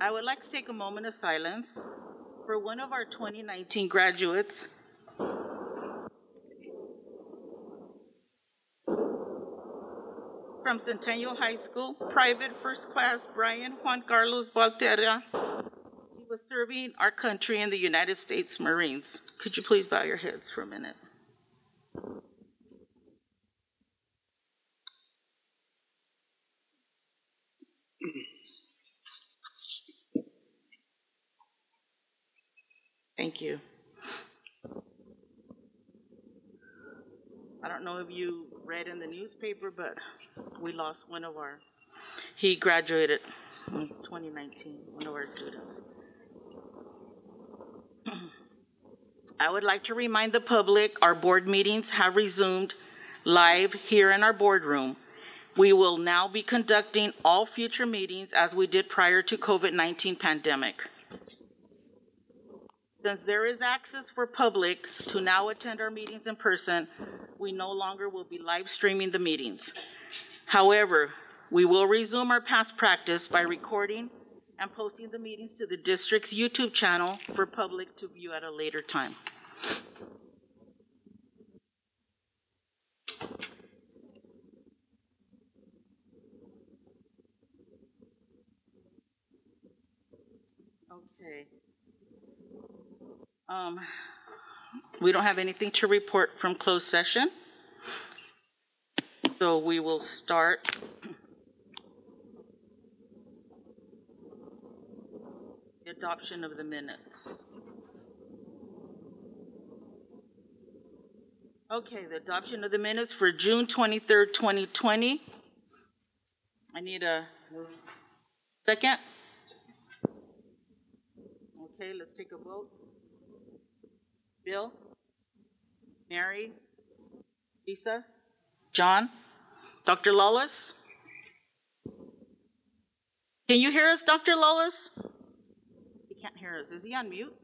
I would like to take a moment of silence for one of our 2019 graduates, from Centennial High School, Private First Class Brian Juan Carlos Valterra. He was serving our country in the United States Marines. Could you please bow your heads for a minute? Thank you. I don't know if you read in the newspaper, but we lost one of our, he graduated in 2019, one of our students. I would like to remind the public our board meetings have resumed live here in our boardroom. We will now be conducting all future meetings as we did prior to COVID-19 pandemic. Since there is access for public to now attend our meetings in person, we no longer will be live streaming the meetings. However, we will resume our past practice by recording and posting the meetings to the district's YouTube channel for public to view at a later time. Okay. We don't have anything to report from closed session, so we will start the adoption of the minutes. Okay, the adoption of the minutes for June 23rd, 2020. I need a second. Okay, let's take a vote. Bill, Mary, Lisa, John, Dr. Lawless. Can you hear us, Dr. Lawless? He can't hear us. Is he on mute?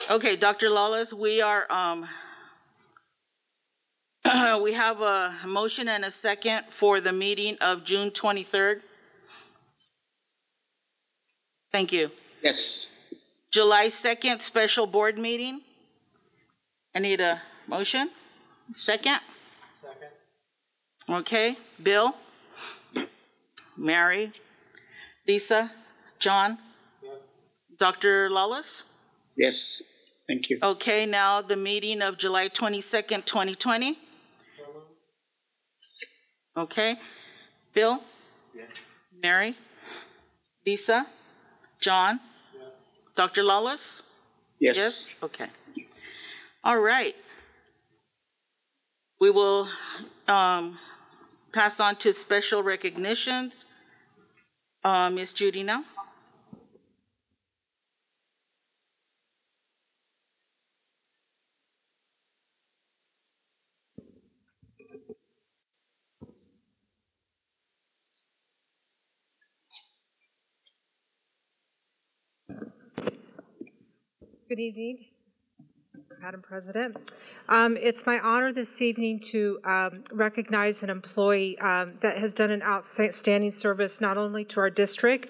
Okay, Dr. Lawless, we are, we have a motion and a second for the meeting of June 23rd. Thank you. Yes. July 2nd, special board meeting. I need a motion. Second? Second. Okay. Bill? Mary? Lisa? John? Yes. Dr. Lawless? Yes. Thank you. Okay, now the meeting of July 22nd, 2020. Okay. Bill? Yes. Mary? Lisa? John? Yes. Dr. Lawless? Yes. Yes? Okay. All right. We will pass on to special recognitions. Ms. Judy now. Good evening, Madam President. It's my honor this evening to recognize an employee that has done an outstanding service not only to our district,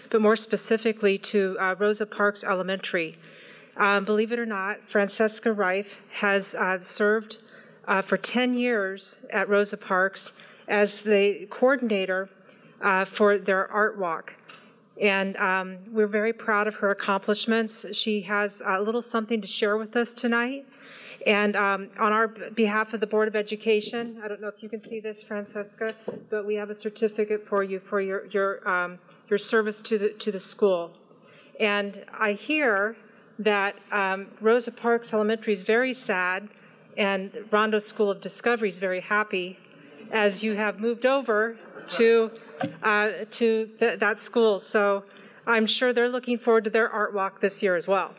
but more specifically to Rosa Parks Elementary. Believe it or not, Francesca Reif has served for 10 years at Rosa Parks as the coordinator for their art walk. And we're very proud of her accomplishments. She has a little something to share with us tonight. And on our behalf of the Board of Education, I don't know if you can see this, Francesca, but we have a certificate for you for your service to the school. And I hear that Rosa Parks Elementary is very sad, and Rondo School of Discovery is very happy, as you have moved over to that school. So I'm sure they're looking forward to their art walk this year as well.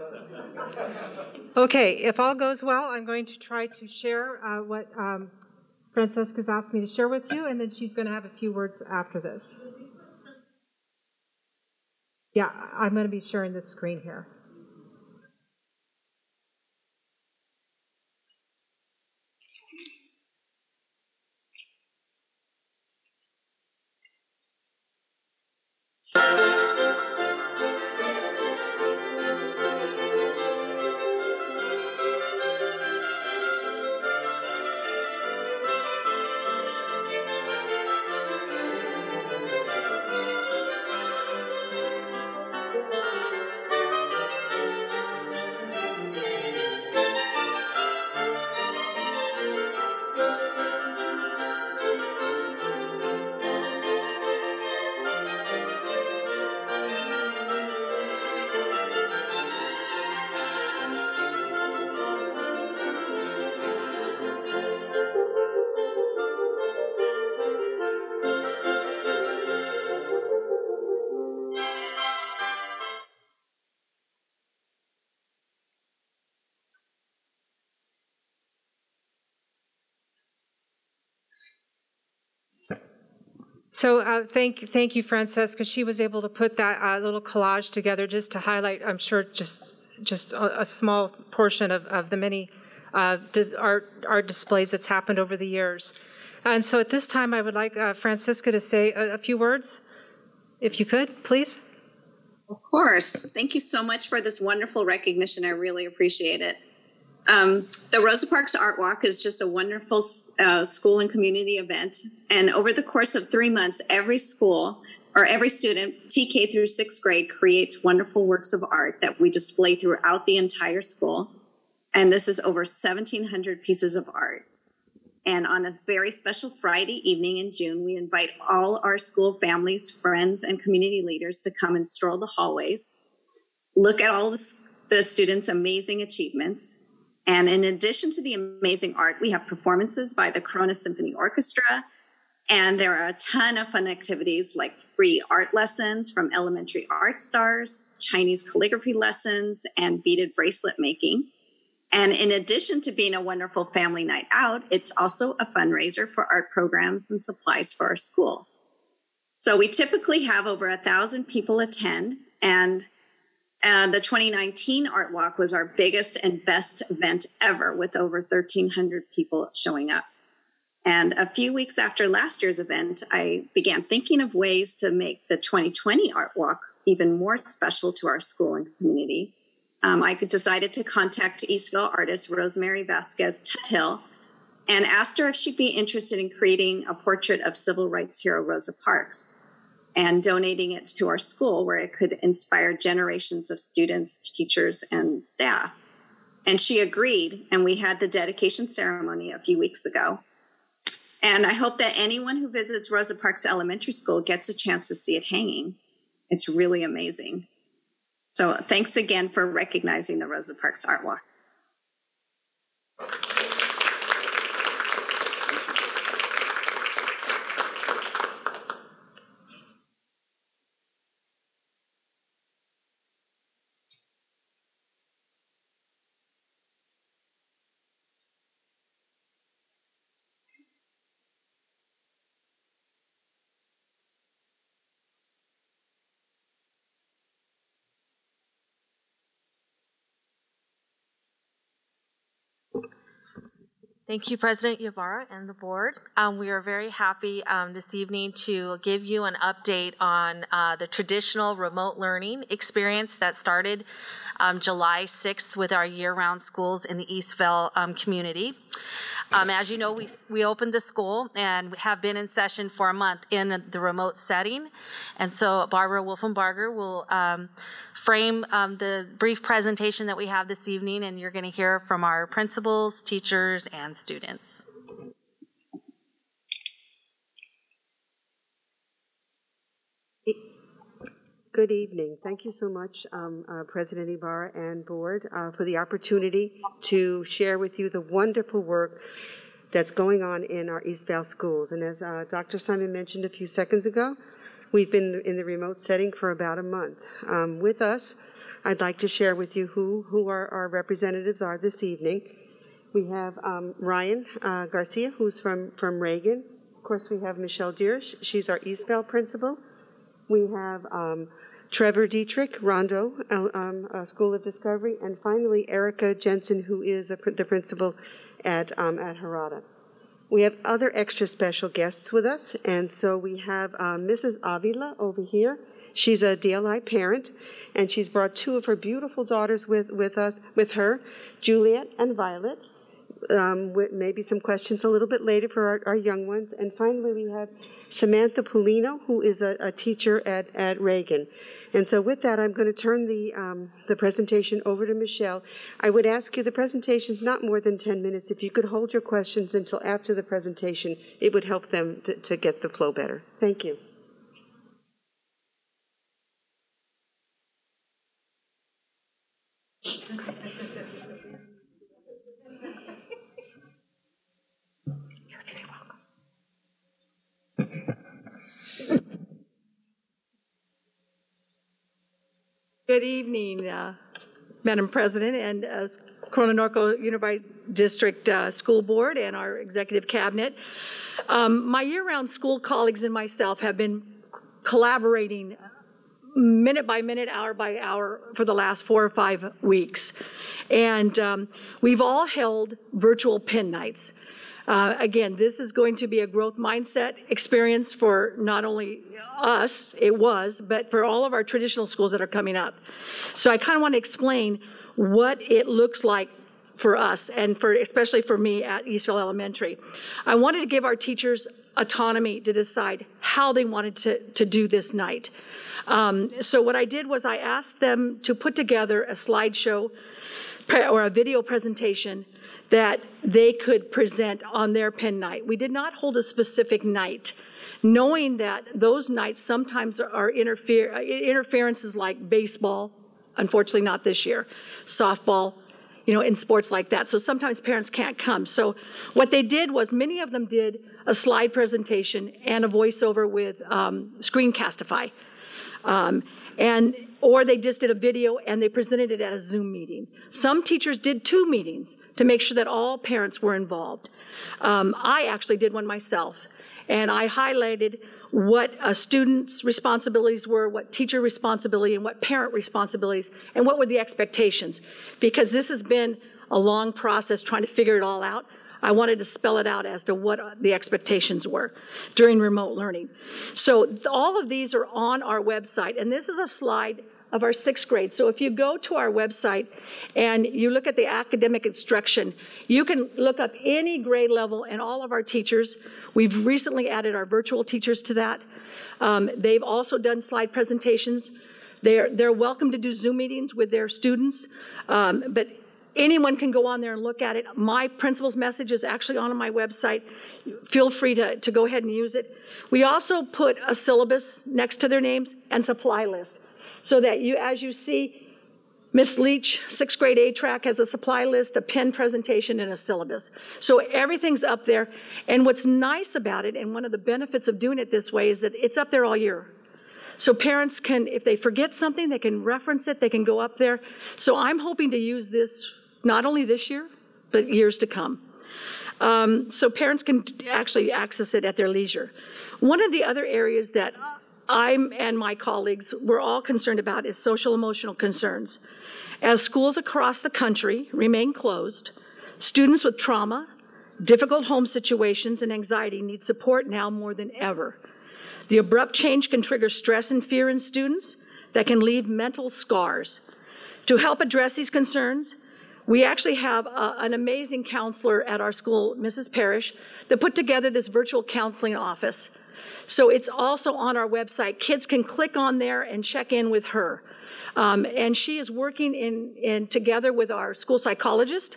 Okay, if all goes well, I'm going to try to share what Francesca's asked me to share with you, and then she's going to have a few words after this. Yeah, I'm going to be sharing this screen here. So thank you, Francesca. She was able to put that little collage together just to highlight, I'm sure, just a small portion of the many art displays that's happened over the years. And so at this time, I would like Francesca to say a few words, if you could, please. Of course. Thank you so much for this wonderful recognition. I really appreciate it. The Rosa Parks Art Walk is just a wonderful school and community event. And over the course of 3 months, every school or every student, TK through 6th grade, creates wonderful works of art that we display throughout the entire school. And this is over 1,700 pieces of art. And on a very special Friday evening in June, we invite all our school families, friends, and community leaders to come and stroll the hallways, look at all the students' amazing achievements. And in addition to the amazing art, we have performances by the Corona Symphony Orchestra. And there are a ton of fun activities like free art lessons from elementary art stars, Chinese calligraphy lessons, and beaded bracelet making. And in addition to being a wonderful family night out, it's also a fundraiser for art programs and supplies for our school. So we typically have over 1,000 people attend, and the 2019 Art Walk was our biggest and best event ever, with over 1,300 people showing up. And a few weeks after last year's event, I began thinking of ways to make the 2020 Art Walk even more special to our school and community. I decided to contact Eastville artist Rosemary Vasquez Tuthill and asked her if she'd be interested in creating a portrait of civil rights hero Rosa Parks and donating it to our school where it could inspire generations of students, teachers, and staff. And she agreed, and we had the dedication ceremony a few weeks ago. And I hope that anyone who visits Rosa Parks Elementary School gets a chance to see it hanging. It's really amazing. So thanks again for recognizing the Rosa Parks Art Walk. Thank you, President Ybarra and the board. We are very happy this evening to give you an update on the traditional remote learning experience that started July 6th with our year-round schools in the Eastville community. As you know, we opened the school and have been in session for a month in the remote setting. And so Barbara Wolfenbarger will frame the brief presentation that we have this evening, and you're going to hear from our principals, teachers, and students. Good evening. Thank you so much, President Ibarra and board, for the opportunity to share with you the wonderful work that's going on in our Eastvale schools. And as Dr. Simon mentioned a few seconds ago, we've been in the remote setting for about a month. With us, I'd like to share with you who our representatives are this evening. We have Ryan Garcia, who's from Reagan. Of course, we have Michelle Deerish. She's our Eastvale principal. We have Trevor Dietrich, Rondo School of Discovery, and finally Erica Jensen, who is the principal at Harada. We have other extra special guests with us, and so we have Mrs. Avila over here. She's a DLI parent, and she's brought two of her beautiful daughters with her, Juliet and Violet. With maybe some questions a little bit later for our young ones. And finally, we have Samantha Pulino, who is a teacher at Reagan. And so with that, I'm going to turn the presentation over to Michelle. I would ask you, the presentation's not more than 10 minutes. If you could hold your questions until after the presentation, it would help them to get the flow better. Thank you. Good evening, Madam President and Corona Norco Unified District School Board and our executive cabinet. My year-round school colleagues and myself have been collaborating minute by minute, hour by hour for the last 4 or 5 weeks. And we've all held virtual pin nights. Again, this is going to be a growth mindset experience for not only us, but for all of our traditional schools that are coming up. So I kind of want to explain what it looks like for us and especially for me at Eastville Elementary. I wanted to give our teachers autonomy to decide how they wanted to do this night. So what I did was I asked them to put together a slideshow or a video presentation that they could present on their pin night. We did not hold a specific night, knowing that those nights sometimes are interferences like baseball, unfortunately not this year, softball, in sports like that. So sometimes parents can't come. So what they did was many of them did a slide presentation and a voiceover with Screencastify. Or they just did a video and they presented it at a Zoom meeting. Some teachers did 2 meetings to make sure that all parents were involved. I actually did one myself, and I highlighted what a student's responsibilities were, what teacher responsibility, and what parent responsibilities, and what were the expectations. Because this has been a long process trying to figure it all out. I wanted to spell it out as to what the expectations were during remote learning. So all of these are on our website, and this is a slide of our 6th grade. So if you go to our website and you look at the academic instruction, you can look up any grade level and all of our teachers. We've recently added our virtual teachers to that. They've also done slide presentations. They're welcome to do Zoom meetings with their students, but anyone can go on there and look at it. My principal's message is actually on my website. Feel free to go ahead and use it. We also put a syllabus next to their names and supply list, so that as you see, Miss Leach, 6th grade A-Track has a supply list, a pen presentation, and a syllabus. So everything's up there. And what's nice about it, and one of the benefits of doing it this way, is that it's up there all year. So parents can, if they forget something, they can reference it, they can go up there. So I'm hoping to use this not only this year, but years to come. So parents can actually access it at their leisure. One of the other areas that I'm and my colleagues were all concerned about is social emotional concerns. As schools across the country remain closed, students with trauma, difficult home situations, and anxiety need support now more than ever. The abrupt change can trigger stress and fear in students that can leave mental scars. To help address these concerns, we actually have an amazing counselor at our school, Mrs. Parrish, that put together this virtual counseling office. So it's also on our website. Kids can click on there and check in with her. And she is working together with our school psychologist.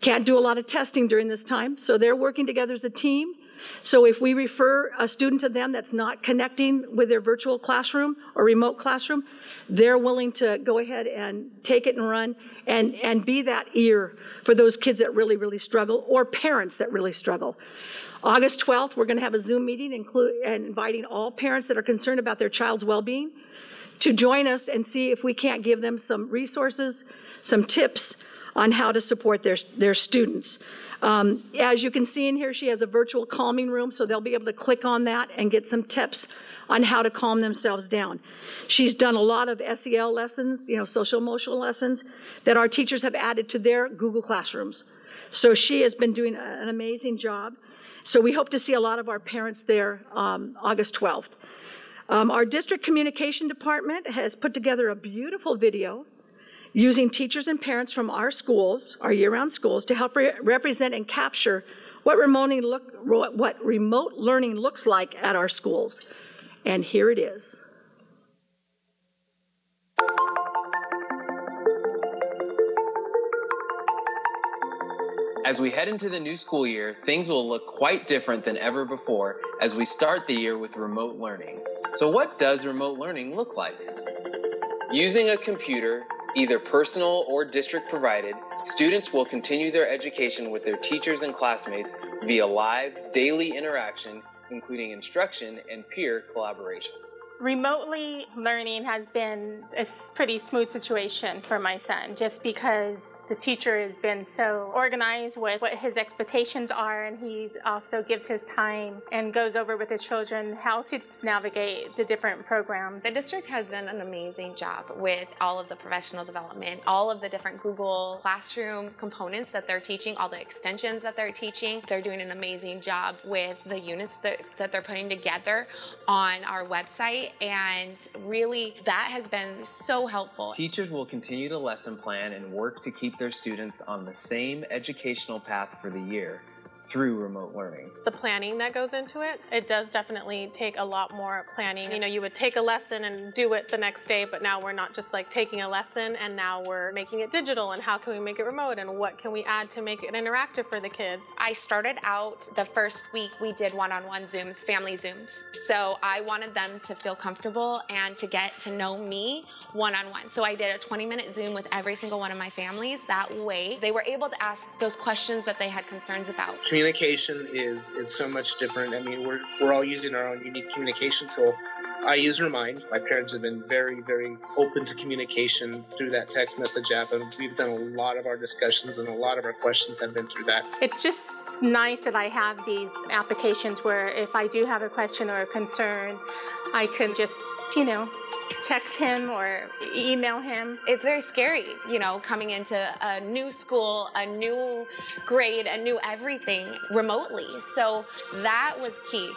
Can't do a lot of testing during this time, so they're working together as a team. So if we refer a student to them that's not connecting with their virtual classroom or remote classroom, they're willing to go ahead and take it and run and be that ear for those kids that really, really struggle, or parents that really struggle. August 12th, we're going to have a Zoom meeting inviting all parents that are concerned about their child's well-being to join us and see if we can't give them some resources, some tips on how to support their students. As you can see in here, she has a virtual calming room, so they'll be able to click on that and get some tips on how to calm themselves down. She's done a lot of SEL lessons, social emotional lessons, that our teachers have added to their Google Classrooms. So she has been doing an amazing job. So we hope to see a lot of our parents there August 12th. Our district communication department has put together a beautiful video using teachers and parents from our schools, our year-round schools, to help represent and capture what remote learning looks like at our schools. And here it is. As we head into the new school year, things will look quite different than ever before as we start the year with remote learning. So what does remote learning look like? Using a computer, either personal or district provided, students will continue their education with their teachers and classmates via live, daily interaction, including instruction and peer collaboration. Remotely learning has been a pretty smooth situation for my son, just because the teacher has been so organized with what his expectations are, and he also gives his time and goes over with his children how to navigate the different programs. The district has done an amazing job with all of the professional development, all of the different Google Classroom components that they're teaching, all the extensions that they're teaching. They're doing an amazing job with the units that they're putting together on our website. And really, that has been so helpful. Teachers will continue to lesson plan and work to keep their students on the same educational path for the year through remote learning. The planning that goes into it, it does definitely take a lot more planning. You know, you would take a lesson and do it the next day, but now we're not just like taking a lesson and now we're making it digital, and how can we make it remote, and what can we add to make it interactive for the kids? I started out the first week we did one-on-one Zooms, family Zooms. So I wanted them to feel comfortable and to get to know me one-on-one. So I did a 20-minute Zoom with every single one of my families. That way they were able to ask those questions that they had concerns about. Communication is so much different. I mean, we're all using our own unique communication tool. I use Remind. My parents have been very, very open to communication through that text message app, and we've done a lot of our discussions and a lot of our questions have been through that. It's just nice that I have these applications where if I do have a question or a concern, I can just, text him or email him. It's very scary, coming into a new school, a new grade, a new everything remotely. So that was key.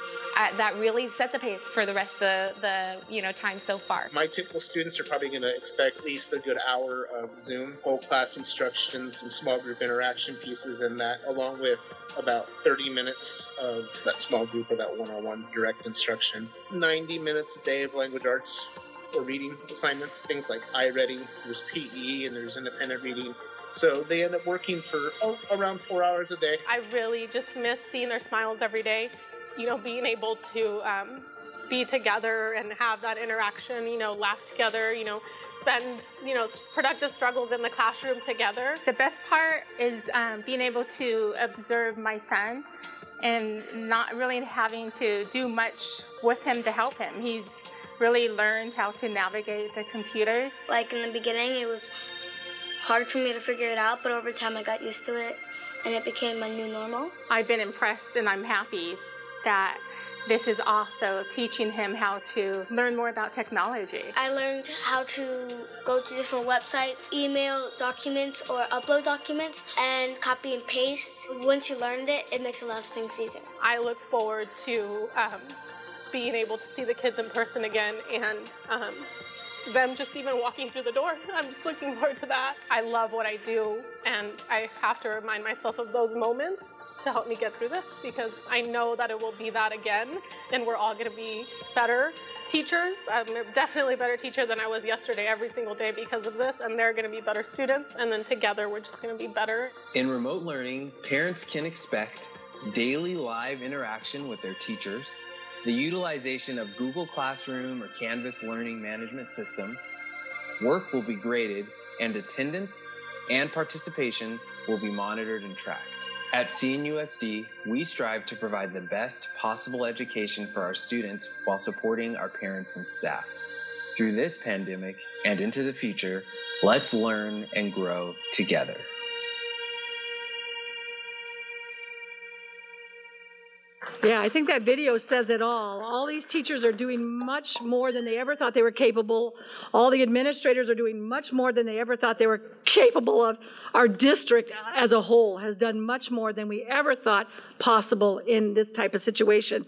That really set the pace for the rest of the time so far. My typical students are probably going to expect at least a good hour of Zoom, whole class instructions, some small group interaction pieces, and that along with about 30 minutes of that small group or that one-on-one direct instruction. 90 minutes a day of language arts or reading assignments, things like iReady, there's PE, and there's independent reading. So they end up working for around 4 hours a day. I really just miss seeing their smiles every day, being able to be together and have that interaction, laugh together, spend, productive struggles in the classroom together. The best part is being able to observe my son and not really having to do much with him to help him. He's really learned how to navigate the computer. Like in the beginning, it was hard for me to figure it out, but over time I got used to it and it became my new normal. I've been impressed and I'm happy that this is also teaching him how to learn more about technology. I learned how to go to different websites, email documents or upload documents, and copy and paste. Once you learned it, it makes a lot of things easier. I look forward to being able to see the kids in person again and them just even walking through the door. I'm just looking forward to that. I love what I do, and I have to remind myself of those moments to help me get through this, because I know that it will be that again, and we're all going to be better teachers. I'm definitely a better teacher than I was yesterday every single day because of this, and they're going to be better students, and then together we're just going to be better. In remote learning, parents can expect daily live interaction with their teachers, the utilization of Google Classroom or Canvas learning management systems. Work will be graded, and attendance and participation will be monitored and tracked. At CNUSD, we strive to provide the best possible education for our students while supporting our parents and staff. Through this pandemic and into the future, let's learn and grow together. Yeah, I think that video says it all. All these teachers are doing much more than they ever thought they were capable. All the administrators are doing much more than they ever thought they were capable of. Our district as a whole has done much more than we ever thought possible in this type of situation.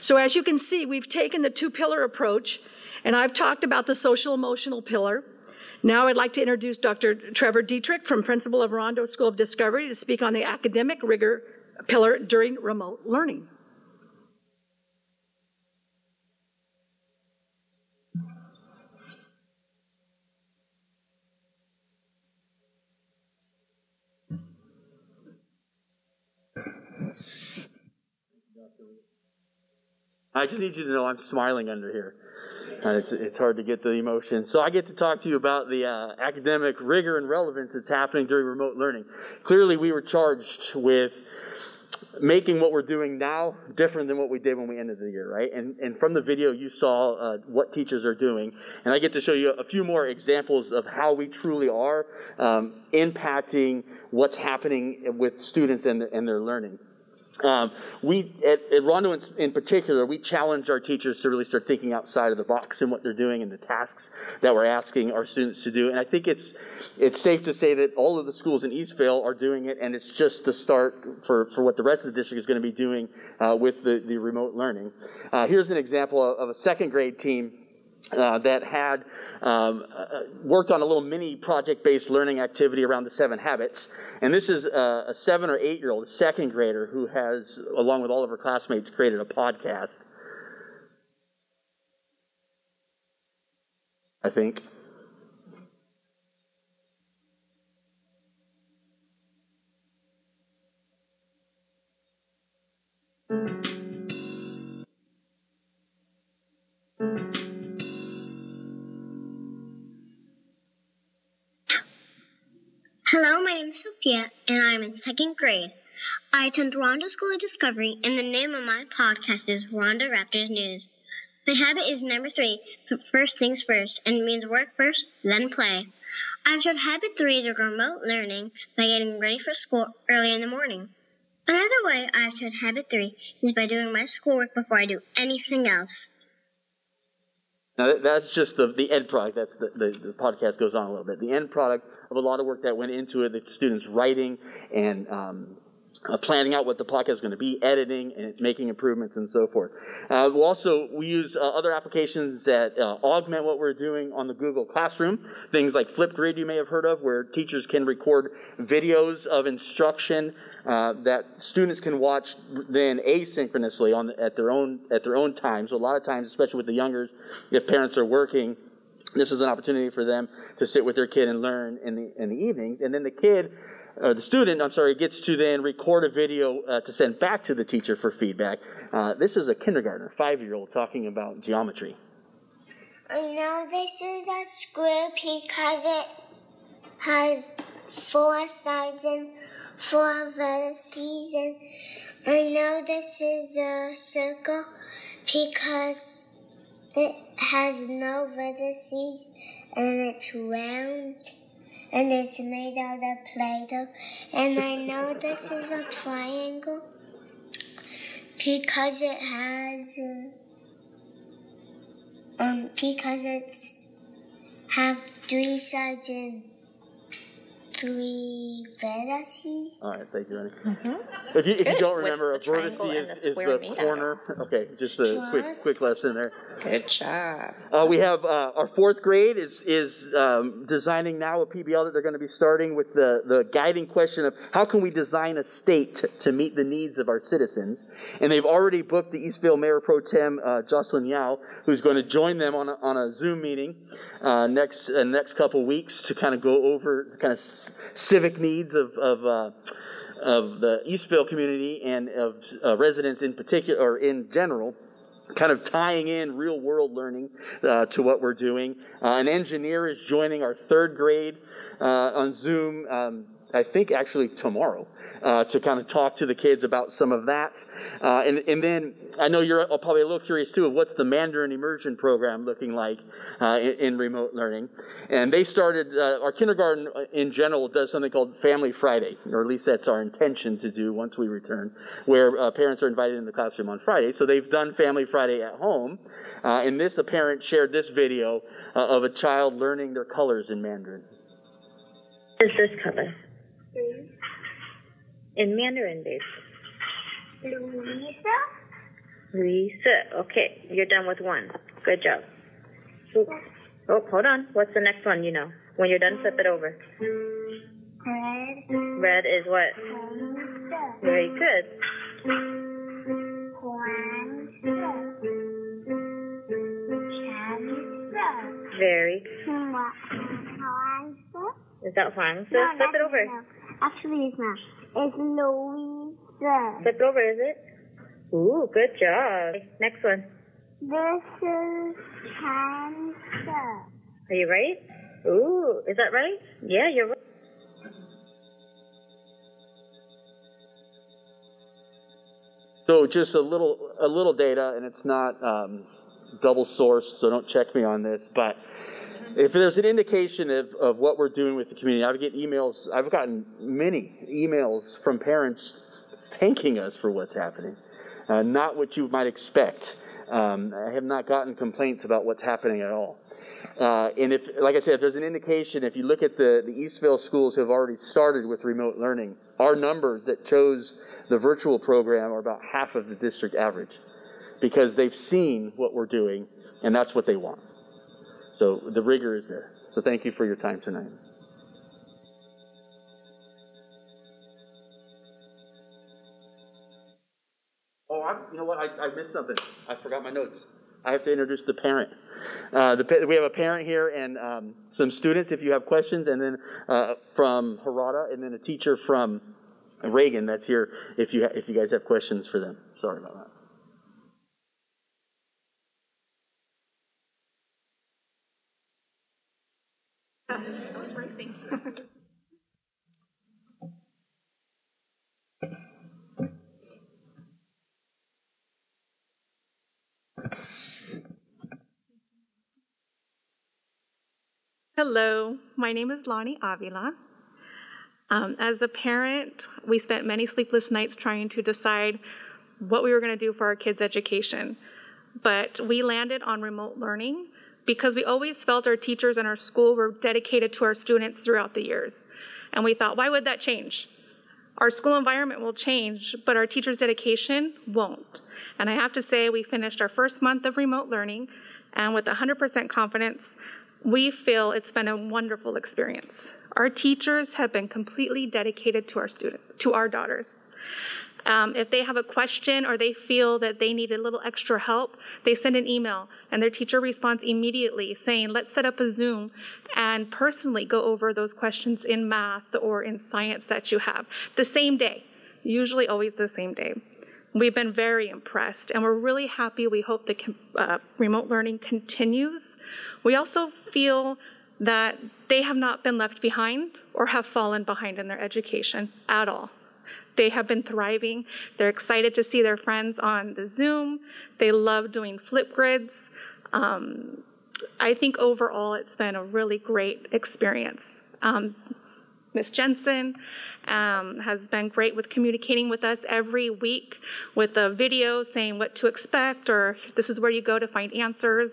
So as you can see, we've taken the two-pillar approach, and I've talked about the social-emotional pillar. Now I'd like to introduce Dr. Trevor Dietrich, Principal of Rondo School of Discovery, to speak on the academic rigor pillar during remote learning. I just need you to know I'm smiling under here. It's hard to get the emotion. So I get to talk to you about the academic rigor and relevance that's happening during remote learning. Clearly, we were charged with making what we're doing now different than what we did when we ended the year, right? And from the video, you saw what teachers are doing. And I get to show you a few more examples of how we truly are impacting what's happening with students and their learning. We at Rondo in particular, we challenge our teachers to really start thinking outside of the box in what they're doing and the tasks that we're asking our students to do. And I think it's safe to say that all of the schools in Eastvale are doing it, and it's just the start for what the rest of the district is going to be doing with the remote learning. Here's an example of a second grade team that had worked on a little mini project-based learning activity around the 7 habits. And this is a 7 or 8-year-old second grader who has, along with all of her classmates, created a podcast, I think. Hello, my name is Sophia, and I'm in 2nd grade. I attend Rondo School of Discovery, and the name of my podcast is Rondo Raptors News. My habit is number 3, put first things first, and it means work first, then play. I've tried habit 3 is remote learning by getting ready for school early in the morning. Another way I've tried habit 3 is by doing my schoolwork before I do anything else. Now, that's just the end product. That's the podcast goes on a little bit. The end product of a lot of work that went into it, the students writing and planning out what the podcast is going to be, editing and making improvements and so forth. We use other applications that augment what we're doing on the Google Classroom. Things like Flipgrid you may have heard of, where teachers can record videos of instruction that students can watch then asynchronously at their own time. So a lot of times, especially with the youngers, if parents are working, this is an opportunity for them to sit with their kid and learn in the evenings. And then the student gets to then record a video to send back to the teacher for feedback. This is a kindergartner, 5-year-old, talking about geometry. I know this is a square because it has 4 sides and 4 vertices. And I know this is a circle because it has no vertices and it's round. And it's made out of Play-Doh. And I know this is a triangle because it has, because it's have 3 sides and 3 vertices. All right, thank you, Annie. Mm-hmm. If you don't remember, a vertice is the corner. Okay, just a quick lesson there. Good job. We have our 4th grade is designing now a PBL that they're going to be starting with the guiding question of how can we design a state to meet the needs of our citizens. And they've already booked the Eastvale Mayor Pro Tem, Jocelyn Yao, who's going to join them on a Zoom meeting next couple weeks to kind of go over the kind of civic needs of the Eastvale community and of residents in particular, or in general, kind of tying in real-world learning to what we're doing. An engineer is joining our 3rd grade on Zoom, I think actually tomorrow, to kind of talk to the kids about some of that. And then I know you're probably a little curious too of what's the Mandarin Immersion program looking like in remote learning. And they started, our kindergarten in general does something called Family Friday, or at least that's our intention to do once we return, where parents are invited in the classroom on Friday. So they've done Family Friday at home. And a parent shared this video of a child learning their colors in Mandarin. What is this color? In Mandarin, babe. Luisa. Okay, you're done with 1. Good job. Oh, hold on. What's the next one you know? When you're done, flip it over. Red. Red is what? Very good. Very good. Is that Huang? So flip it over. No. Actually, it's not. It's Louisa. Flip over, is it? Ooh, good job. Next one. This is Cancer. Are you right? Ooh, is that right? Yeah, you're right. So just a little data, and it's not double sourced, so don't check me on this, but if there's an indication of what we're doing with the community, I've gotten many emails from parents thanking us for what's happening. Not what you might expect. I have not gotten complaints about what's happening at all. And if, like I said, if there's an indication, if you look at the Eastvale schools who have already started with remote learning, our numbers that chose the virtual program are about half of the district average because they've seen what we're doing and that's what they want. So the rigor is there. So thank you for your time tonight. Oh, you know what? I missed something. I forgot my notes. I have to introduce the parent. We have a parent here and some students, if you have questions, and then from Harada, and then a teacher from Reagan that's here if you guys have questions for them. Sorry about that. That was racing. Hello, my name is Lonnie Avila. As a parent, we spent many sleepless nights trying to decide what we were going to do for our kids' education. But we landed on remote learning because we always felt our teachers and our school were dedicated to our students throughout the years. And we thought, why would that change? Our school environment will change, but our teachers' dedication won't. And I have to say, we finished our first month of remote learning, and with 100% confidence, we feel it's been a wonderful experience. Our teachers have been completely dedicated to our daughters. If they have a question or they feel that they need a little extra help, they send an email and their teacher responds immediately saying, let's set up a Zoom and personally go over those questions in math or in science that you have the same day, usually always the same day. We've been very impressed and we're really happy. We hope the remote learning continues. We also feel that they have not been left behind or have fallen behind in their education at all. They have been thriving. They're excited to see their friends on the Zoom. They love doing flip grids. I think overall it's been a really great experience. Ms. Jensen has been great with communicating with us every week with a video saying what to expect or this is where you go to find answers.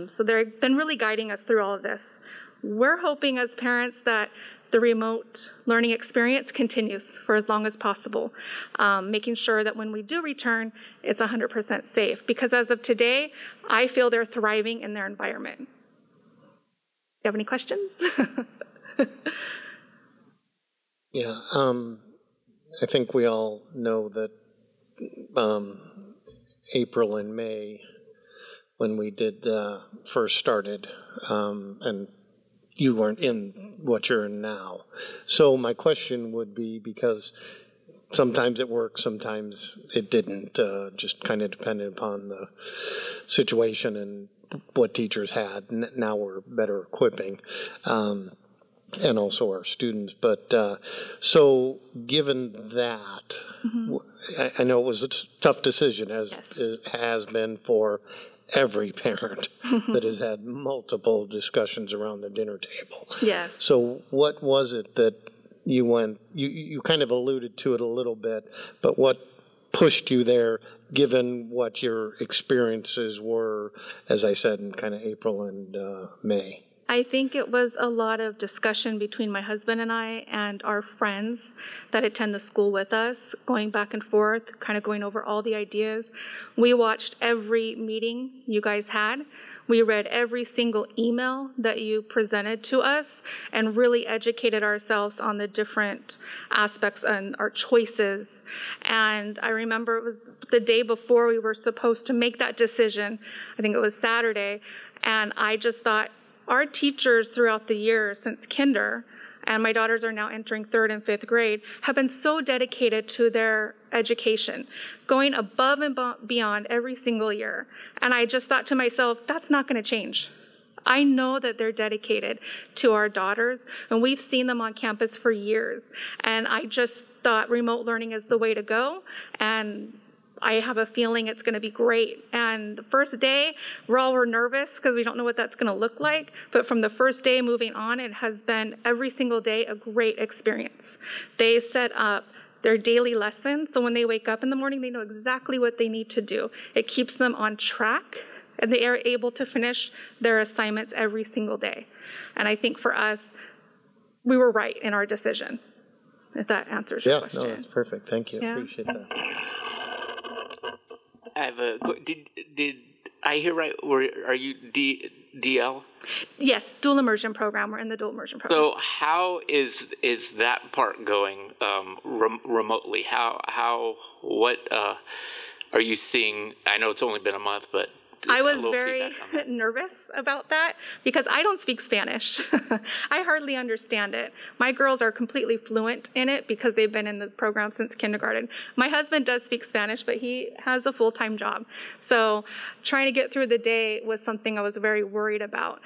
So they've been really guiding us through all of this. We're hoping as parents that the remote learning experience continues for as long as possible, making sure that when we do return, it's 100% safe. Because as of today, I feel they're thriving in their environment. Do you have any questions? Yeah, I think we all know that April and May, when we did first started, and you weren't in what you're in now. So my question would be, because sometimes it worked, sometimes it didn't, just kind of depended upon the situation and what teachers had. Now we're better equipping. And also our students. But so given that, I know it was a tough decision, as it has been for every parent that has had multiple discussions around the dinner table. Yes. So what was it that you went, you kind of alluded to it a little bit, but what pushed you there, given what your experiences were, as I said, in kind of April and May? I think it was a lot of discussion between my husband and I and our friends that attend the school with us, going back and forth, kind of going over all the ideas. We watched every meeting you guys had. We read every single email that you presented to us and really educated ourselves on the different aspects and our choices. And I remember it was the day before we were supposed to make that decision. I think it was Saturday. And I just thought, our teachers throughout the year since kinder, and my daughters are now entering 3rd and 5th grade, have been so dedicated to their education, going above and beyond every single year. And I just thought to myself, that's not going to change. I know that they're dedicated to our daughters, and we've seen them on campus for years. And I just thought remote learning is the way to go. And I have a feeling it's going to be great. And the first day, we're nervous because we don't know what that's going to look like. But from the first day moving on, it has been every single day a great experience. They set up their daily lessons, so when they wake up in the morning, they know exactly what they need to do. It keeps them on track, and they are able to finish their assignments every single day. And I think for us, we were right in our decision, if that answers your question. Yeah, no, that's perfect. Thank you. Yeah. Appreciate that. I have a. Did I hear right? Are you DL? Yes, dual immersion program. We're in the dual immersion program. So how is that part going remotely? What are you seeing? I know it's only been a month, but I was very nervous about that because I don't speak Spanish. I hardly understand it. My girls are completely fluent in it because they've been in the program since kindergarten. My husband does speak Spanish, but he has a full-time job. So trying to get through the day was something I was very worried about.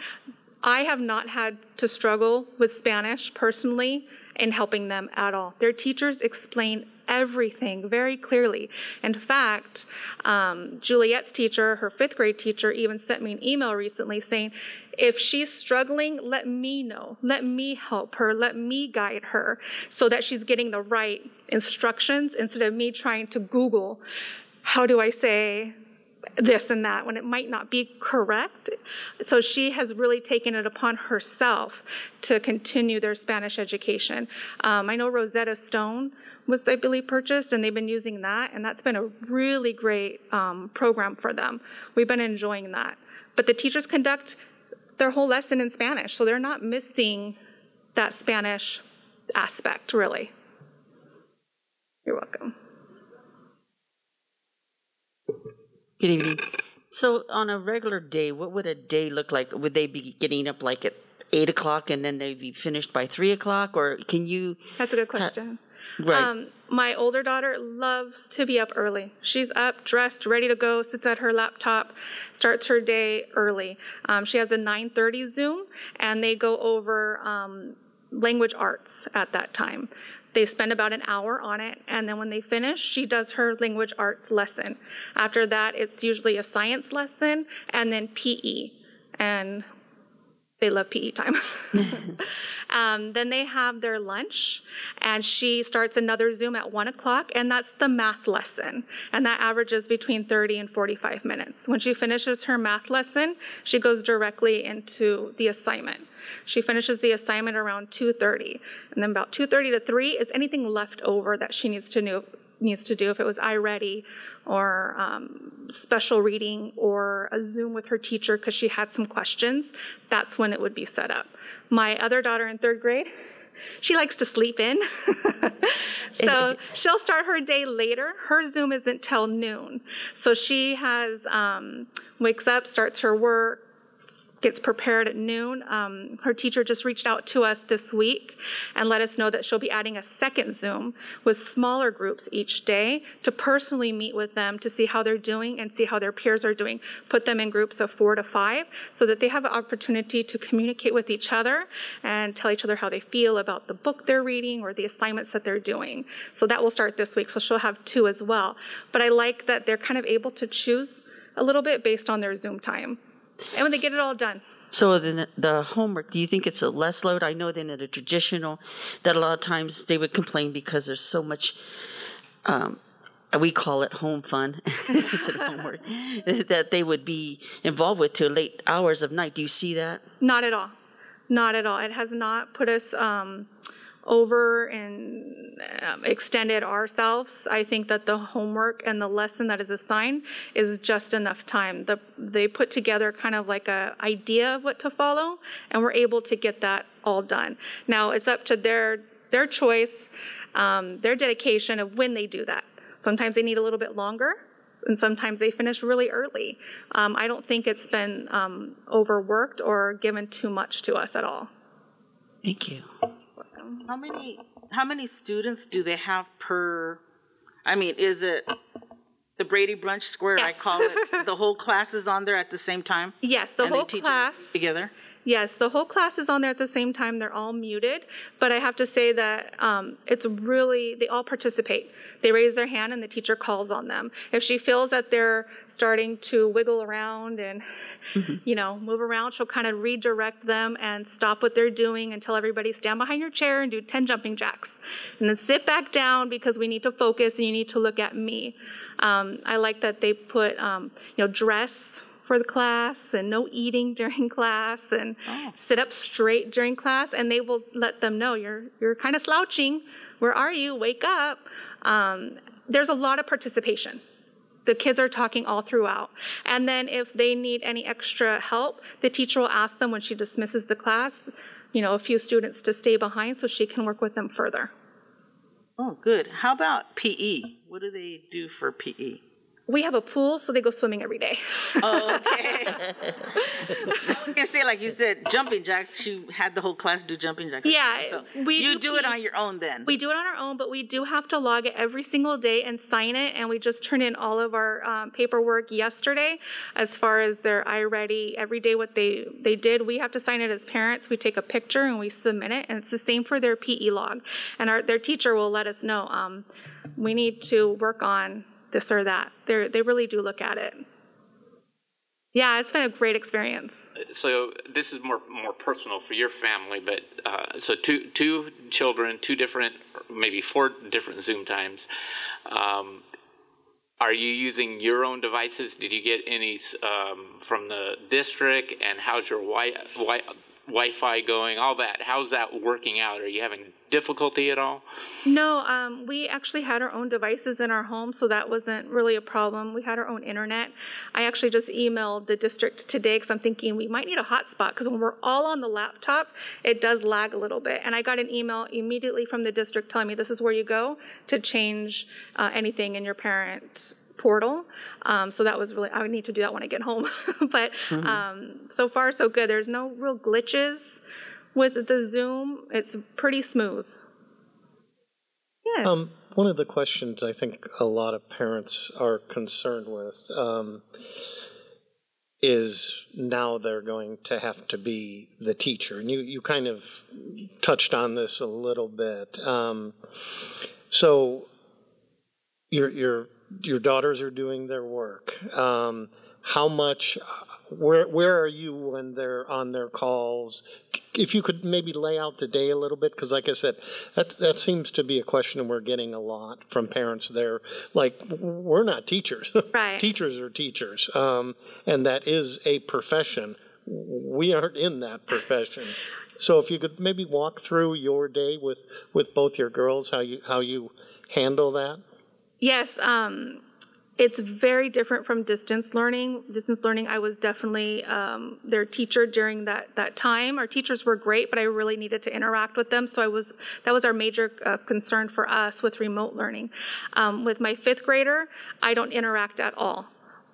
I have not had to struggle with Spanish personally in helping them at all. Their teachers explain everything very clearly. In fact, Juliet's teacher, her 5th grade teacher, even sent me an email recently saying, if she's struggling, let me know. Let me help her. Let me guide her so that she's getting the right instructions instead of me trying to Google, how do I say this and that when it might not be correct. So she has really taken it upon herself to continue their Spanish education. I know Rosetta Stone was, I believe, purchased, and they've been using that, and that's been a really great program for them. We've been enjoying that. But the teachers conduct their whole lesson in Spanish, so they're not missing that Spanish aspect, really. You're welcome. Good evening. So on a regular day, what would a day look like? Would they be getting up like at 8 o'clock and then they'd be finished by 3 o'clock? Or can you... That's a good question. Right. My older daughter loves to be up early. She's up, dressed, ready to go, sits at her laptop, starts her day early. She has a 9:30 Zoom, and they go over language arts at that time. They spend about an hour on it, and then when they finish, she does her language arts lesson. After that, it's usually a science lesson and then PE, and they love PE time. Then they have their lunch, and she starts another Zoom at 1 o'clock, and that's the math lesson, and that averages between 30 and 45 minutes. When she finishes her math lesson, she goes directly into the assignment. She finishes the assignment around 2:30, and then about 2:30 to 3 is anything left over that she needs to do. If it was iReady or special reading or a Zoom with her teacher because she had some questions, that's when it would be set up. My other daughter in 3rd grade, she likes to sleep in. So she'll start her day later. Her Zoom isn't till noon. So she has, wakes up, starts her work, gets prepared at noon. Her teacher just reached out to us this week and let us know that she'll be adding a second Zoom with smaller groups each day to personally meet with them to see how they're doing and see how their peers are doing. Put them in groups of 4 to 5 so that they have an opportunity to communicate with each other and tell each other how they feel about the book they're reading or the assignments that they're doing. So that will start this week, so she'll have 2 as well. But I like that they're kind of able to choose a little bit based on their Zoom time. And when they get it all done. So then the homework, do you think it's a less load? I know then at a traditional that a lot of times they would complain because there's so much, we call it home fun instead of homework, that they would be involved with till late hours of night. Do you see that? Not at all. Not at all. It has not put us over and extended ourselves. I think that the homework and the lesson that is assigned is just enough time. They put together kind of like a idea of what to follow, and we're able to get that all done. Now it's up to their choice, their dedication of when they do that. Sometimes they need a little bit longer, and sometimes they finish really early. I don't think it's been overworked or given too much to us at all. Thank you. How many students do they have per? I mean, is it the Brady Brunch Square? Yes. I call it. The whole class is on there at the same time. Yes, the whole class together. Yes, the whole class is on there at the same time. They're all muted, but I have to say that it's really, they all participate. They raise their hand and the teacher calls on them. If she feels that they're starting to wiggle around and, you know, move around, she'll kind of redirect them and stop what they're doing and tell everybody stand behind your chair and do 10 jumping jacks. And then sit back down because we need to focus and you need to look at me. I like that they put, you know, dress for the class and no eating during class and sit up straight during class, and they will let them know you're kind of slouching. Where are you? Wake up. There's a lot of participation. The kids are talking all throughout. And then if they need any extra help, the teacher will ask them when she dismisses the class, you know, a few students to stay behind so she can work with them further. Oh, good. How about PE? What do they do for PE? We have a pool, so they go swimming every day. Oh, okay. I was gonna say, like you said, jumping jacks. She had the whole class do jumping jacks. Yeah, so we do it on your own then. We do it on our own, but we do have to log it every single day and sign it. And we just turned in all of our paperwork yesterday, as far as their iReady every day what they did. We have to sign it as parents. We take a picture and we submit it, and it's the same for their PE log. And their teacher will let us know we need to work on this or that. They really do look at it. Yeah, it's been a great experience. So this is more personal for your family, but so two children, maybe 4 different Zoom times. Are you using your own devices? Did you get any from the district? And how's your Wi-Fi going? All that. How's that working out? Are you having difficulty at all? No, we actually had our own devices in our home, so that wasn't really a problem. We had our own internet. I actually just emailed the district today because I'm thinking we might need a hotspot because when we're all on the laptop, it does lag a little bit. And I got an email immediately from the district telling me this is where you go to change anything in your parent portal. So that was really, I would need to do that when I get home. But so far so good. There's no real glitches with the Zoom. It's pretty smooth. Yeah. One of the questions I think a lot of parents are concerned with is now they're going to have to be the teacher. And you kind of touched on this a little bit. So your daughters are doing their work. How much, where are you when they're on their calls? If you could maybe lay out the day a little bit, because like I said, that seems to be a question we're getting a lot from parents there. Like, we're not teachers. Right. Teachers are teachers. And that is a profession. We aren't in that profession. So if you could maybe walk through your day with both your girls, how you handle that. Yes, it's very different from distance learning. Distance learning, I was definitely their teacher during that time. Our teachers were great, but I really needed to interact with them. So that was our major concern for us with remote learning. With my 5th grader, I don't interact at all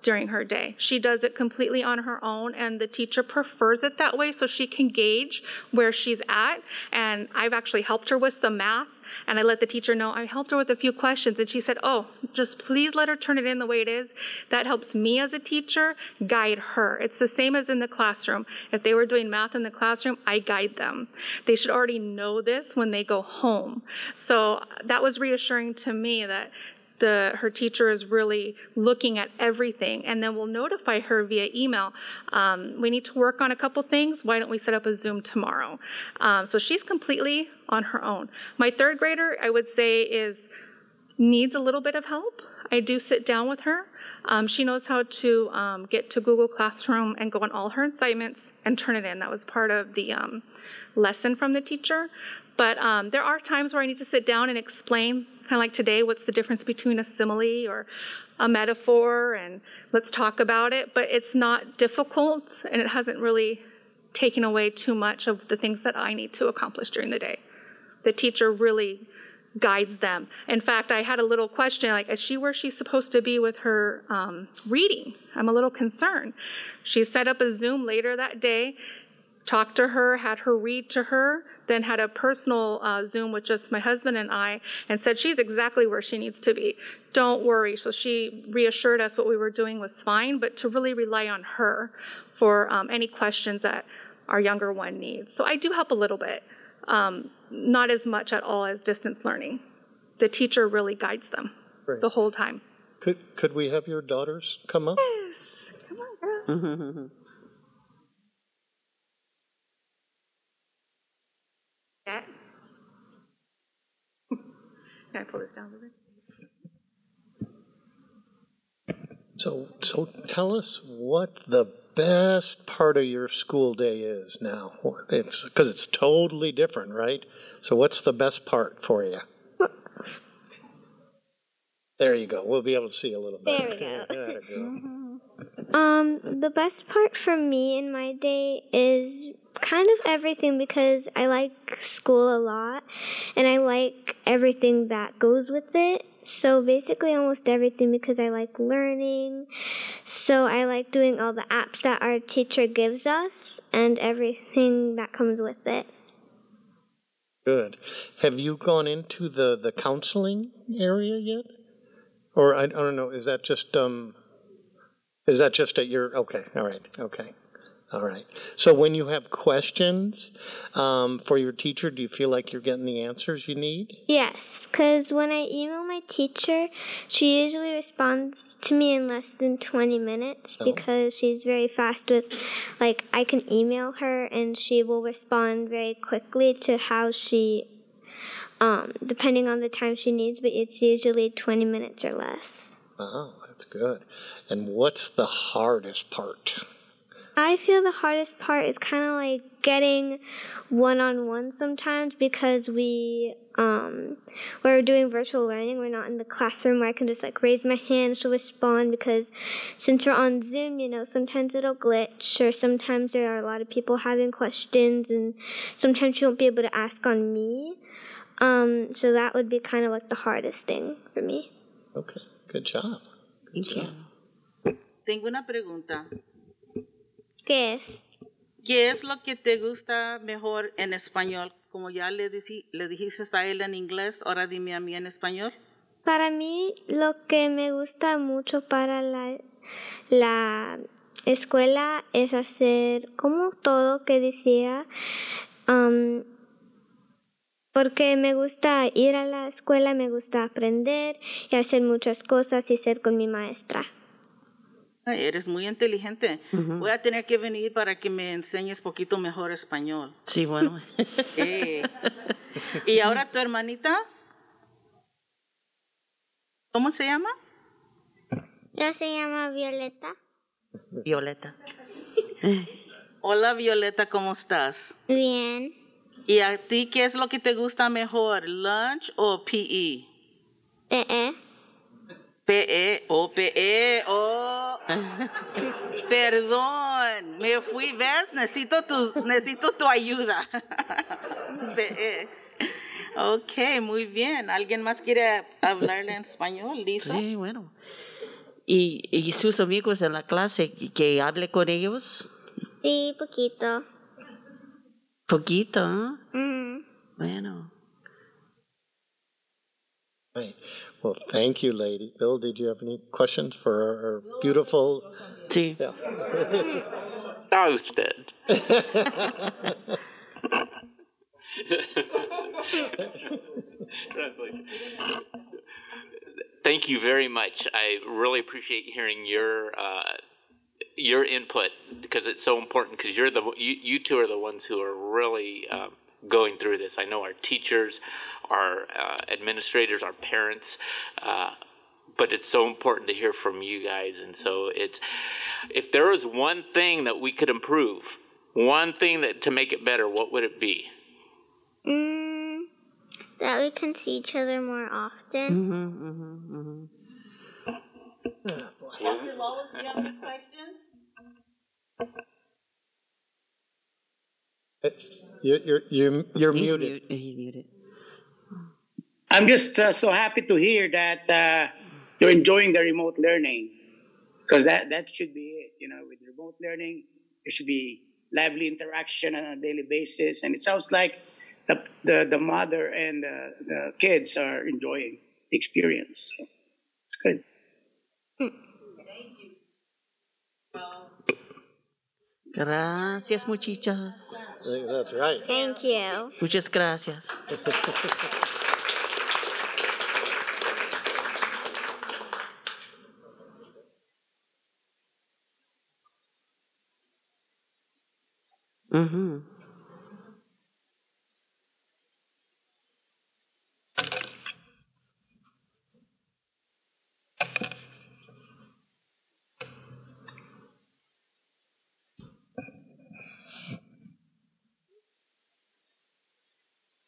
during her day. She does it completely on her own, and the teacher prefers it that way so she can gauge where she's at. And I've actually helped her with some math. And I let the teacher know, I helped her with a few questions. And she said, oh, just please let her turn it in the way it is. That helps me as a teacher guide her. It's the same as in the classroom. If they were doing math in the classroom, I guide them. They should already know this when they go home. So that was reassuring to me that her teacher is really looking at everything, and then we'll notify her via email. We need to work on a couple things. Why don't we set up a Zoom tomorrow? So she's completely on her own. My 3rd grader, I would say, needs a little bit of help. I do sit down with her. She knows how to get to Google Classroom and go on all her assignments and turn it in. That was part of the lesson from the teacher. But there are times where I need to sit down and explain, kind of like today, what's the difference between a simile or a metaphor, and let's talk about it. But it's not difficult, and it hasn't really taken away too much of the things that I need to accomplish during the day. The teacher really guides them. In fact, I had a little question, like, is she where she's supposed to be with her reading? I'm a little concerned. She set up a Zoom later that day, talked to her, had her read to her, then had a personal Zoom with just my husband and I, and said she's exactly where she needs to be. Don't worry. So she reassured us what we were doing was fine, but to really rely on her for any questions that our younger one needs. So I do help a little bit, not as much at all as distance learning. The teacher really guides them the whole time. Could we have your daughters come up? Yes. Come on, girl. Yeah. Can I pull this down a little bit? So tell us what the best part of your school day is now. It's because it's totally different, right? So what's the best part for you? There you go. We'll be able to see a little better. There we go. Mm-hmm. The best part for me in my day is kind of everything because I like school a lot and I like everything that goes with it. So basically almost everything because I like learning. So I like doing all the apps that our teacher gives us and everything that comes with it. Good. Have you gone into the counseling area yet? Or I don't know, is that just at your, okay, all right. So when you have questions for your teacher, do you feel like you're getting the answers you need? Yes, because when I email my teacher, she usually responds to me in less than 20 minutes because she's very fast with, like, I can email her and she will respond very quickly to how she, depending on the time she needs, but it's usually 20 minutes or less. Oh, that's good. And what's the hardest part? I feel the hardest part is kind of like getting one-on-one sometimes because we're doing virtual learning. We're not in the classroom where I can just like raise my hand, she'll respond because since we're on Zoom, sometimes it'll glitch or sometimes there are a lot of people having questions and sometimes she won't be able to ask on me. So that would be kind of like the hardest thing for me. Okay, good job. Thank you. Tengo una pregunta. ¿Qué es? ¿Qué es lo que te gusta mejor en español? Como ya le dijiste a él en inglés, ahora dime a mí en español. Para mí, lo que me gusta mucho para la escuela es hacer como todo que decía, porque me gusta ir a la escuela, me gusta aprender y hacer muchas cosas y ser con mi maestra. Ay, eres muy inteligente. Voy a tener que venir para que me enseñes poquito mejor español. Sí, bueno. ¿Y ahora tu hermanita? ¿Cómo se llama? Ella se llama Violeta. Violeta. Hola, Violeta, ¿cómo estás? Bien. ¿Y a ti qué es lo que te gusta mejor, lunch o PE? PE. PE, oh. Perdón, me fui, ¿ves? Necesito tu ayuda. PE. Ok, muy bien. ¿Alguien más quiere hablarle en español, Lisa? Sí, bueno. ¿Y sus amigos en la clase, que hable con ellos? Sí, poquito. Poquito, ¿eh? Mm-hmm. Bueno. Right. Well, thank you, lady. Bill, did you have any questions for our beautiful... Sí. Yeah. I was dead. Thank you very much. I really appreciate hearing your input because it's so important. Because you two are the ones who are really going through this. I know our teachers, our administrators, our parents, but it's so important to hear from you guys. And so if there was one thing that we could improve, one thing to make it better, what would it be? That we can see each other more often. Dr. Lawless, do you have any questions? You're muted. He's muted. I'm just so happy to hear that you're enjoying the remote learning, because that should be it. With remote learning, there should be lively interaction on a daily basis, and it sounds like the mother and the kids are enjoying the experience. So it's good. Gracias, muchachas. I think that's right. Thank you. Muchas gracias. Mm-hmm.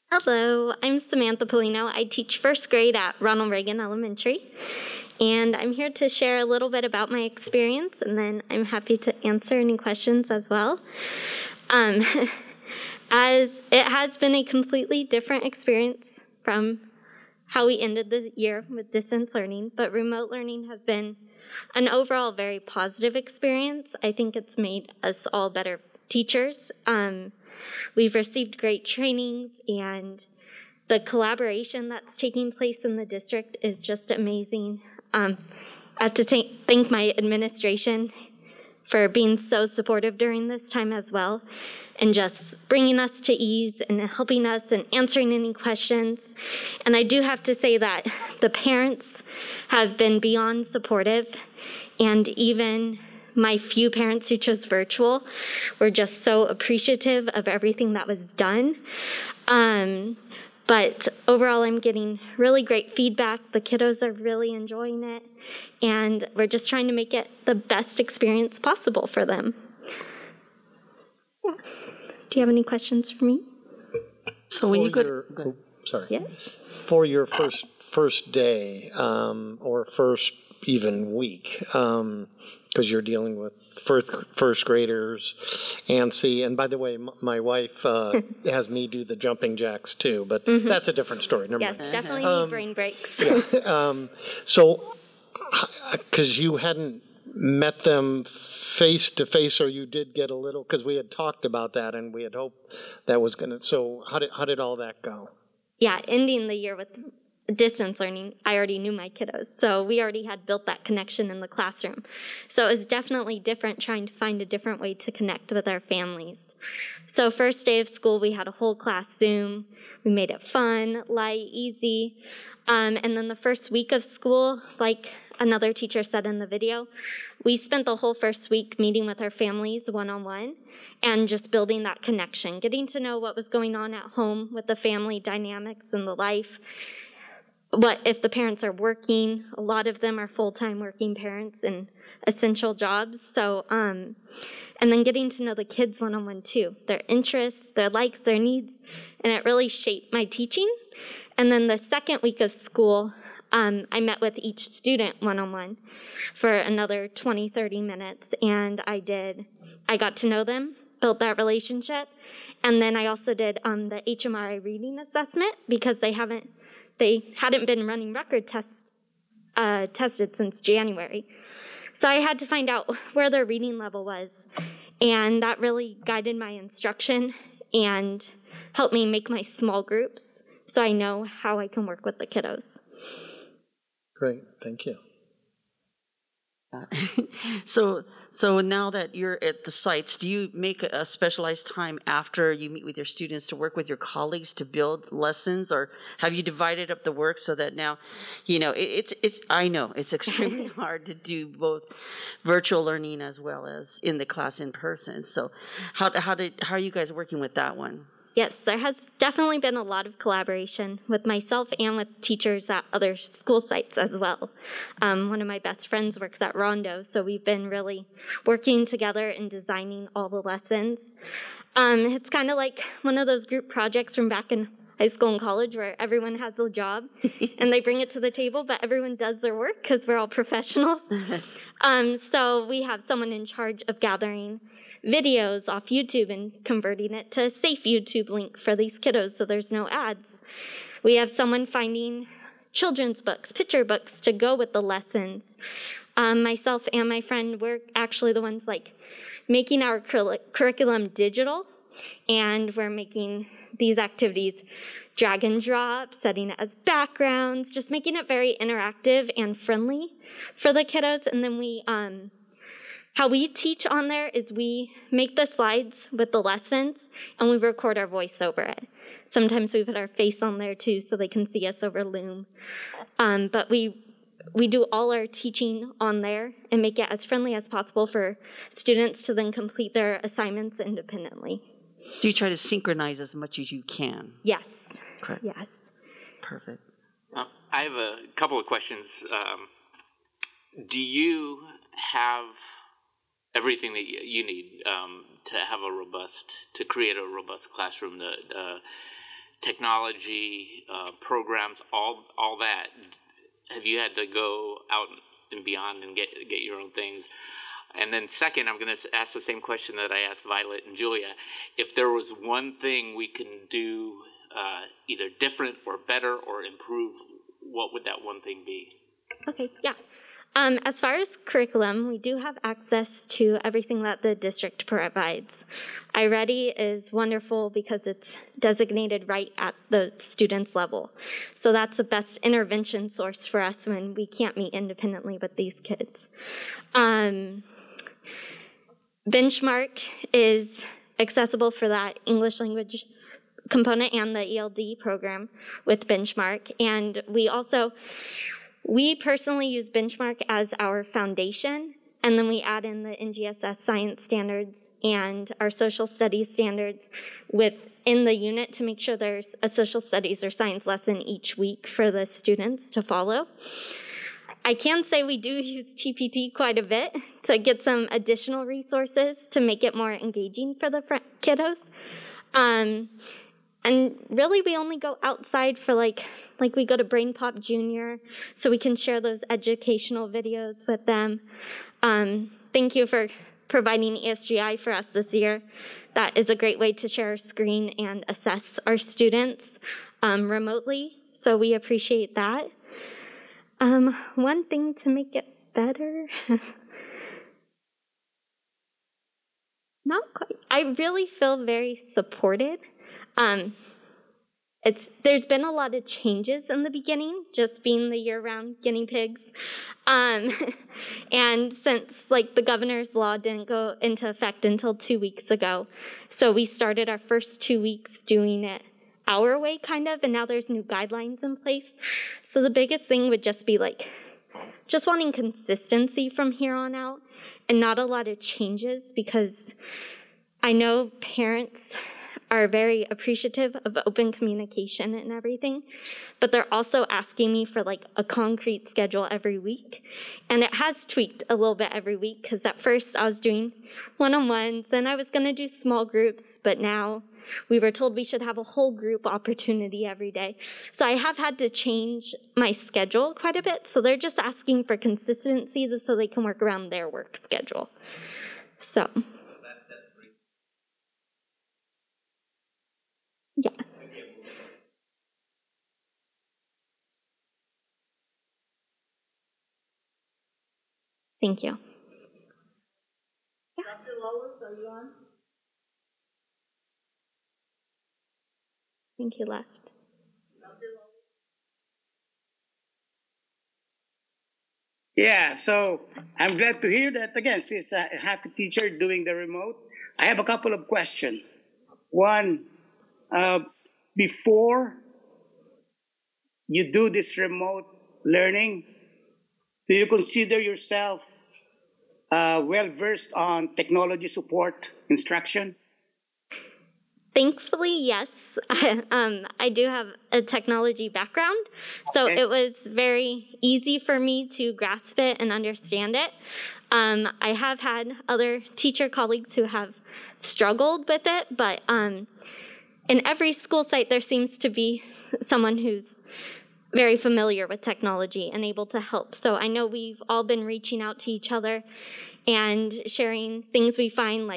Hello, I'm Samantha Polino. I teach first grade at Ronald Reagan Elementary, and I'm here to share a little bit about my experience, and then I'm happy to answer any questions as well. As it has been a completely different experience from how we ended the year with distance learning, but remote learning has been an overall very positive experience. I think it's made us all better teachers. We've received great trainings, and the collaboration that's taking place in the district is just amazing. I have to thank my administration for being so supportive during this time as well, and just bringing us to ease and helping us and answering any questions. And I do have to say that the parents have been beyond supportive, and even my few parents who chose virtual were just so appreciative of everything that was done. But overall, I'm getting really great feedback. The kiddos are really enjoying it, and we're just trying to make it the best experience possible for them. Yeah. Do you have any questions for me? So when you go, sorry. Yes. For your first day or first even week, because you're dealing with first graders, ANSI, and by the way, my wife has me do the jumping jacks too, but that's a different story. Never yes, mind. definitely need brain breaks. Yeah. So, because you hadn't met them face to face, or you did get a little, because we had talked about that and we had hoped that was going to, so how did all that go? Yeah, ending the year with distance learning, I already knew my kiddos, so we already had built that connection in the classroom. So it was definitely different trying to find a different way to connect with our families. So first day of school, we had a whole class Zoom. We made it fun, light, easy. And then the first week of school, like another teacher said in the video, we spent the whole first week meeting with our families one-on-one and just building that connection, getting to know what was going on at home with the family dynamics and the life. What if the parents are working? A lot of them are full-time working parents in essential jobs. So, and then getting to know the kids one-on-one too, their interests, their likes, their needs, and it really shaped my teaching. And then the second week of school, I met with each student one-on-one for another 20, 30 minutes, and I got to know them, built that relationship, and then I also did the HMRI reading assessment because they hadn't been running record tested since January. So I had to find out where their reading level was, and that really guided my instruction and helped me make my small groups so I know how I can work with the kiddos. Great, thank you. So now that you're at the sites, do you make a specialized time after you meet with your students to work with your colleagues to build lessons, or have you divided up the work so that now, I know it's extremely hard to do both virtual learning as well as in the class in person. So how are you guys working with that one? Yes, there has definitely been a lot of collaboration with myself and with teachers at other school sites as well. One of my best friends works at Rondo, so we've been really working together in designing all the lessons. It's kind of like one of those group projects from back in high school and college where everyone has a job and they bring it to the table, but everyone does their work because we're all professionals. So we have someone in charge of gathering videos off YouTube and converting it to a safe YouTube link for these kiddos so there's no ads. We have someone finding children's books, picture books to go with the lessons. Myself and my friend, we're actually the ones making our curriculum digital, and we're making these activities drag and drop, setting it as backgrounds, just making it very interactive and friendly for the kiddos. And then we How we teach on there is we make the slides with the lessons and we record our voice over it. Sometimes we put our face on there too so they can see us over Loom. But we do all our teaching on there and make it as friendly as possible for students to then complete their assignments independently. Do you try to synchronize as much as you can? Yes. Correct. Yes. Perfect. I have a couple of questions. Do you have everything that you need to create a robust classroom? The technology, programs, all that. Have you had to go out and beyond and get your own things? And then second, I'm going to ask the same question that I asked Violet and Julia. If there was one thing we can do either different or better or improve, what would that one thing be? Okay, yeah. As far as curriculum, we do have access to everything that the district provides. iReady is wonderful because it's designated right at the student's level. So that's the best intervention source for us when we can't meet independently with these kids. Benchmark is accessible for that English language component and the ELD program with Benchmark. And we personally use Benchmark as our foundation, and then we add in the NGSS science standards and our social studies standards within the unit to make sure there's a social studies or science lesson each week for the students to follow. I can say we do use TPT quite a bit to get some additional resources to make it more engaging for the kiddos. And really, we only go outside for like we go to Brain Pop Junior, so we can share those educational videos with them. Thank you for providing ESGI for us this year. That is a great way to share our screen and assess our students remotely, so we appreciate that. One thing to make it better, not quite. I really feel very supported. There's been a lot of changes in the beginning, just being the year-round guinea pigs. And since the governor's law didn't go into effect until 2 weeks ago, so we started our first 2 weeks doing it our way kind of, and now there's new guidelines in place. So the biggest thing would just be just wanting consistency from here on out and not a lot of changes, because I know parents are very appreciative of open communication and everything, but they're also asking me for a concrete schedule every week. And it has tweaked a little bit every week, because at first I was doing one-on-ones, then I was going to do small groups, but now we were told we should have a whole group opportunity every day. So I have had to change my schedule quite a bit, so they're just asking for consistency so they can work around their work schedule. So. Yeah. Thank you. Yeah. Dr. Lois, are you on? I think he left. Yeah, so I'm glad to hear that again. She's a happy teacher doing the remote. I have a couple of questions. One, before you do this remote learning, do you consider yourself well-versed on technology support instruction? Thankfully, yes. I do have a technology background, so it was very easy for me to grasp it and understand it. I have had other teacher colleagues who have struggled with it, but in every school site there seems to be someone who's very familiar with technology and able to help. So I know we've all been reaching out to each other and sharing things we find,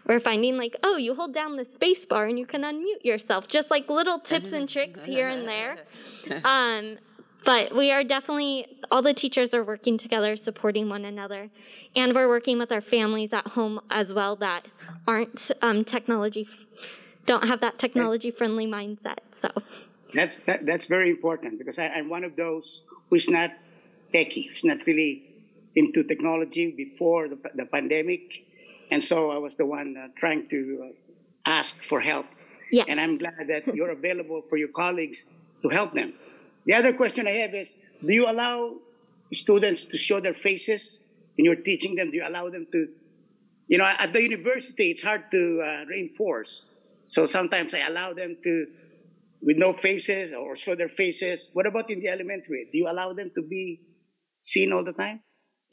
we're finding oh, you hold down the space bar and you can unmute yourself. Just little tips and tricks here and there. But we are definitely, all the teachers are working together, supporting one another. And we're working with our families at home as well that aren't don't have that technology-friendly mindset. So that's very important, because I'm one of those who's not techie, who's not really into technology before the pandemic, and so I was the one trying to ask for help. Yes. And I'm glad that you're available for your colleagues to help them. The other question I have is, do you allow students to show their faces when you're teaching them? Do you allow them to, at the university, it's hard to reinforce. So sometimes I allow them to, with no faces or show their faces. What about in the elementary? Do you allow them to be seen all the time?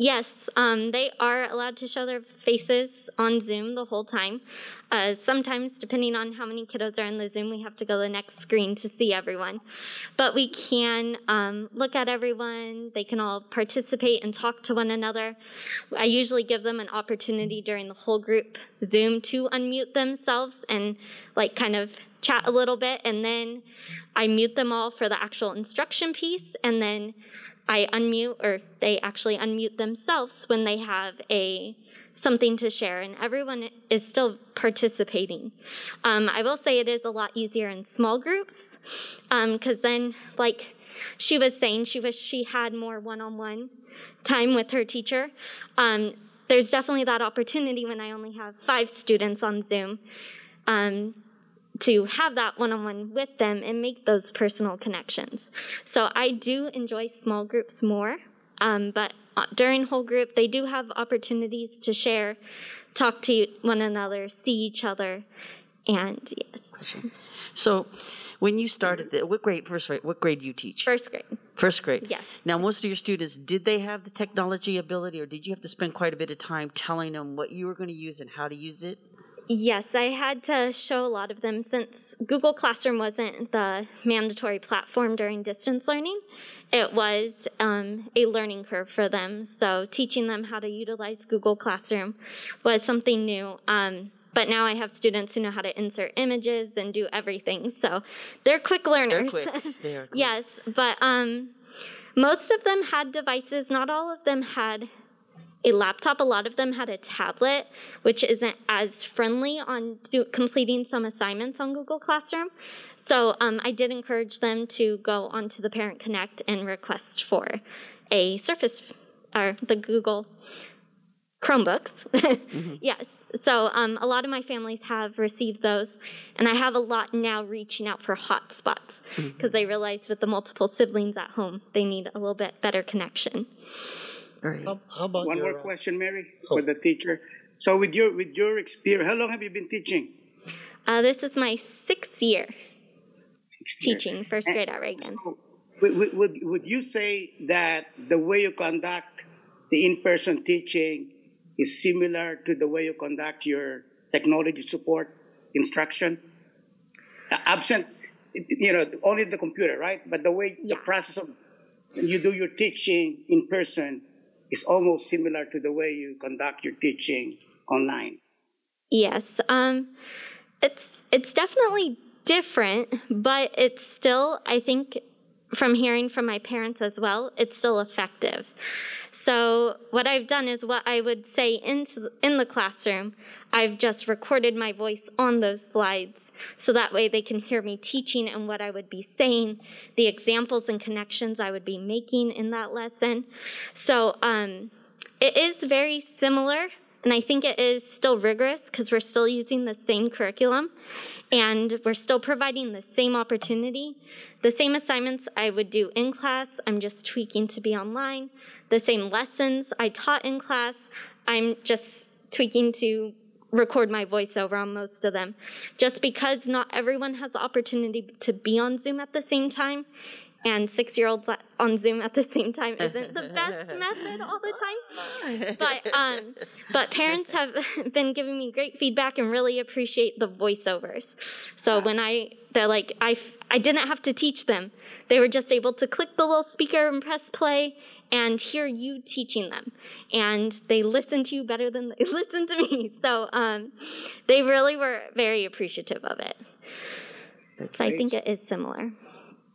Yes, they are allowed to show their faces on Zoom the whole time. Sometimes, depending on how many kiddos are in the Zoom, we have to go to the next screen to see everyone. But we can look at everyone. They can all participate and talk to one another. I usually give them an opportunity during the whole group Zoom to unmute themselves and kind of chat a little bit. And then I mute them all for the actual instruction piece, and then I unmute, or they actually unmute themselves when they have something to share, and everyone is still participating. I will say it is a lot easier in small groups, because then, like she was saying, she wished she had more one-on-one time with her teacher. There's definitely that opportunity when I only have 5 students on Zoom, to have that one-on-one with them and make those personal connections. So I do enjoy small groups more, but during whole group, they do have opportunities to share, talk to one another, see each other, and yes. So when you started, what grade do you teach? First grade. First grade? Yes. Now, most of your students, did they have the technology ability, or did you have to spend quite a bit of time telling them what you were going to use and how to use it? Yes, I had to show a lot of them since Google Classroom wasn't the mandatory platform during distance learning. It was a learning curve for them. So teaching them how to utilize Google Classroom was something new. But now I have students who know how to insert images and do everything. So they're quick learners. They're quick. They are quick. Yes, but most of them had devices. Not all of them had a laptop. A lot of them had a tablet, which isn't as friendly on completing some assignments on Google Classroom. So I did encourage them to go onto the Parent Connect and request for a Surface, or the Google Chromebooks. Mm-hmm. Yes. So a lot of my families have received those, and I have a lot now reaching out for hotspots, because they realize with the multiple siblings at home, they need a little bit better connection. Right. How about one more question, Mary, for the teacher? So with your experience, how long have you been teaching? This is my 6th year teaching first grade at Reagan. So would you say that the way you conduct the in-person teaching is similar to the way you conduct your technology support instruction? Absent, only the computer, right? But the way, the process of you do your teaching in person is almost similar to the way you conduct your teaching online. Yes, it's definitely different, but it's still, I think, from hearing from my parents as well, it's still effective. So what I've done is what I would say in the classroom, I've just recorded my voice on those slides, so that way they can hear me teaching and what I would be saying, the examples and connections I would be making in that lesson. So it is very similar, and I think it is still rigorous because we're still using the same curriculum, and we're still providing the same opportunity. The same assignments I would do in class, I'm just tweaking to be online. The same lessons I taught in class, I'm just tweaking to record my voiceover on most of them, just because not everyone has the opportunity to be on Zoom at the same time, and 6-year-olds on Zoom at the same time isn't the best method all the time. But parents have been giving me great feedback and really appreciate the voiceovers. So when they're like, I didn't have to teach them. They were just able to click the little speaker and press play and hear you teaching them. And they listen to you better than they listen to me. So they really were very appreciative of it. So I think it is similar.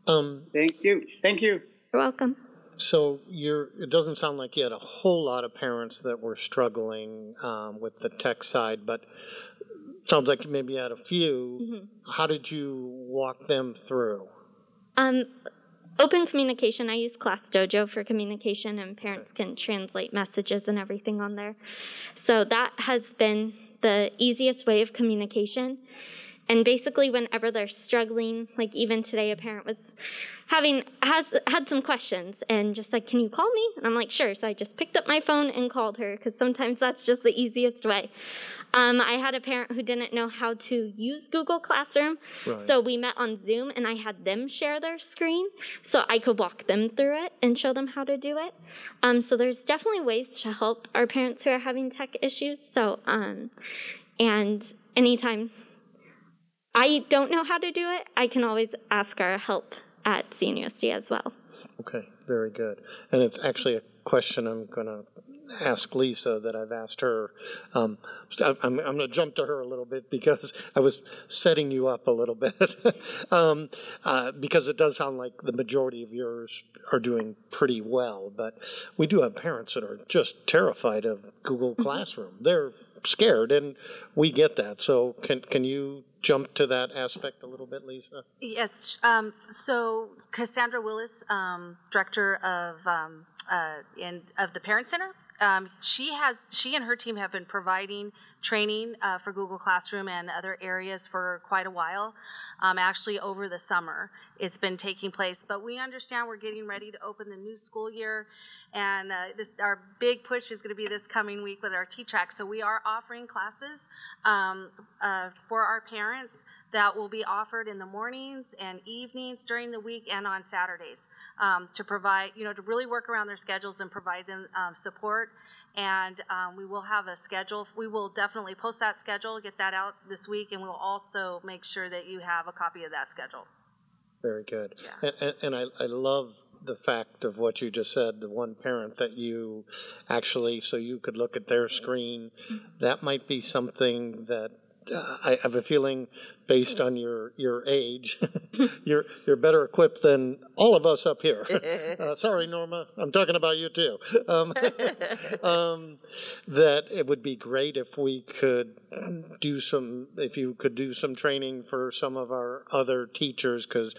Thank you. You're welcome. So it doesn't sound like you had a whole lot of parents that were struggling with the tech side, but it sounds like maybe you had a few. Mm-hmm. How did you walk them through? open communication. I use Class Dojo for communication, and parents can translate messages and everything on there. So that has been the easiest way of communication. And basically, whenever they're struggling, like even today, a parent has had some questions and just like, "Can you call me?" And I'm like, "Sure." So I just picked up my phone and called her, because sometimes that's just the easiest way. I had a parent who didn't know how to use Google Classroom, so we met on Zoom, and I had them share their screen so I could walk them through it and show them how to do it. So there's definitely ways to help our parents who are having tech issues. So, and anytime I don't know how to do it, I can always ask our help at CNUSD as well. Okay, very good. And it's actually a question I'm going to ask Lisa that I've asked her. I'm going to jump to her a little bit because I was setting you up a little bit. Because it does sound like the majority of yours are doing pretty well, but we do have parents that are just terrified of Google Classroom. They're scared, and we get that. So can you jump to that aspect a little bit, Lisa? Yes. So Cassandra Willis, director of the Parent Center, she and her team have been providing training for Google Classroom and other areas for quite a while. Actually, over the summer, it's been taking place. But we understand we're getting ready to open the new school year, and our big push is going to be this coming week with our T-Track. So we are offering classes for our parents that will be offered in the mornings and evenings during the week and on Saturdays to provide, to really work around their schedules and provide them support. And we will have a schedule. We will definitely post that schedule, get that out this week, and we'll also make sure that you have a copy of that schedule. Very good. Yeah. And I love the fact of what you just said, the one parent that you actually, so you could look at their screen. That might be something that I have a feeling, based on your age, you're better equipped than all of us up here. Sorry, Norma, I'm talking about you too. That it would be great if we could if you could do some training for some of our other teachers, because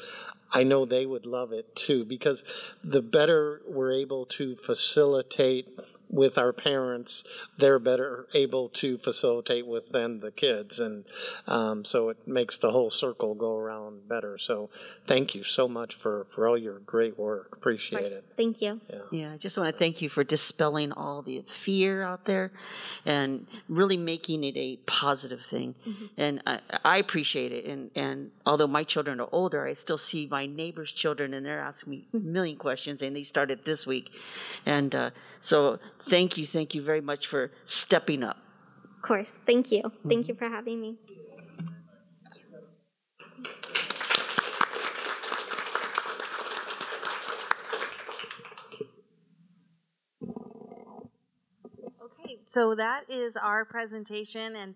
I know they would love it too, because the better we're able to facilitate with our parents, they're better able to facilitate with then the kids, and so it makes the whole circle go around better. So thank you so much for all your great work. Appreciate it. Thank you. Yeah, I just want to thank you for dispelling all the fear out there and really making it a positive thing. And I appreciate it. And although my children are older, I still see my neighbors' children, and they're asking me a million questions, and they started this week. And so thank you very much for stepping up. Of course. Thank you. Thank you for having me. Okay, so that is our presentation, and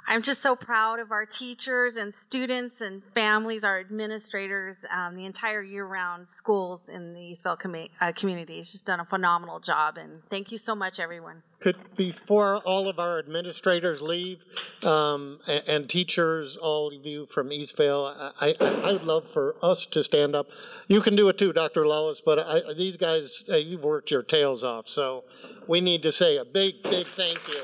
I'm just so proud of our teachers and students and families, our administrators, the entire year-round schools in the Eastvale community. It's just done a phenomenal job, and thank you so much, everyone. Before all of our administrators leave, and teachers, all of you from Eastvale, I would love for us to stand up. You can do it too, Dr. Lois, but these guys, you've worked your tails off, so we need to say a big thank you.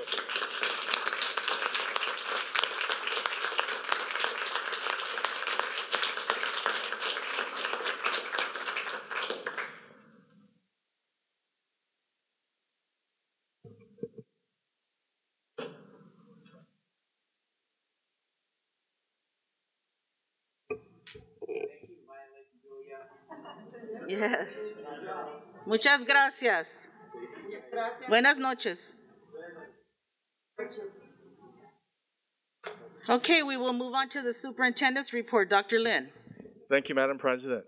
Yes. Muchas gracias. Buenas noches. Okay, we will move on to the superintendent's report. Dr. Lin. Thank you, Madam President.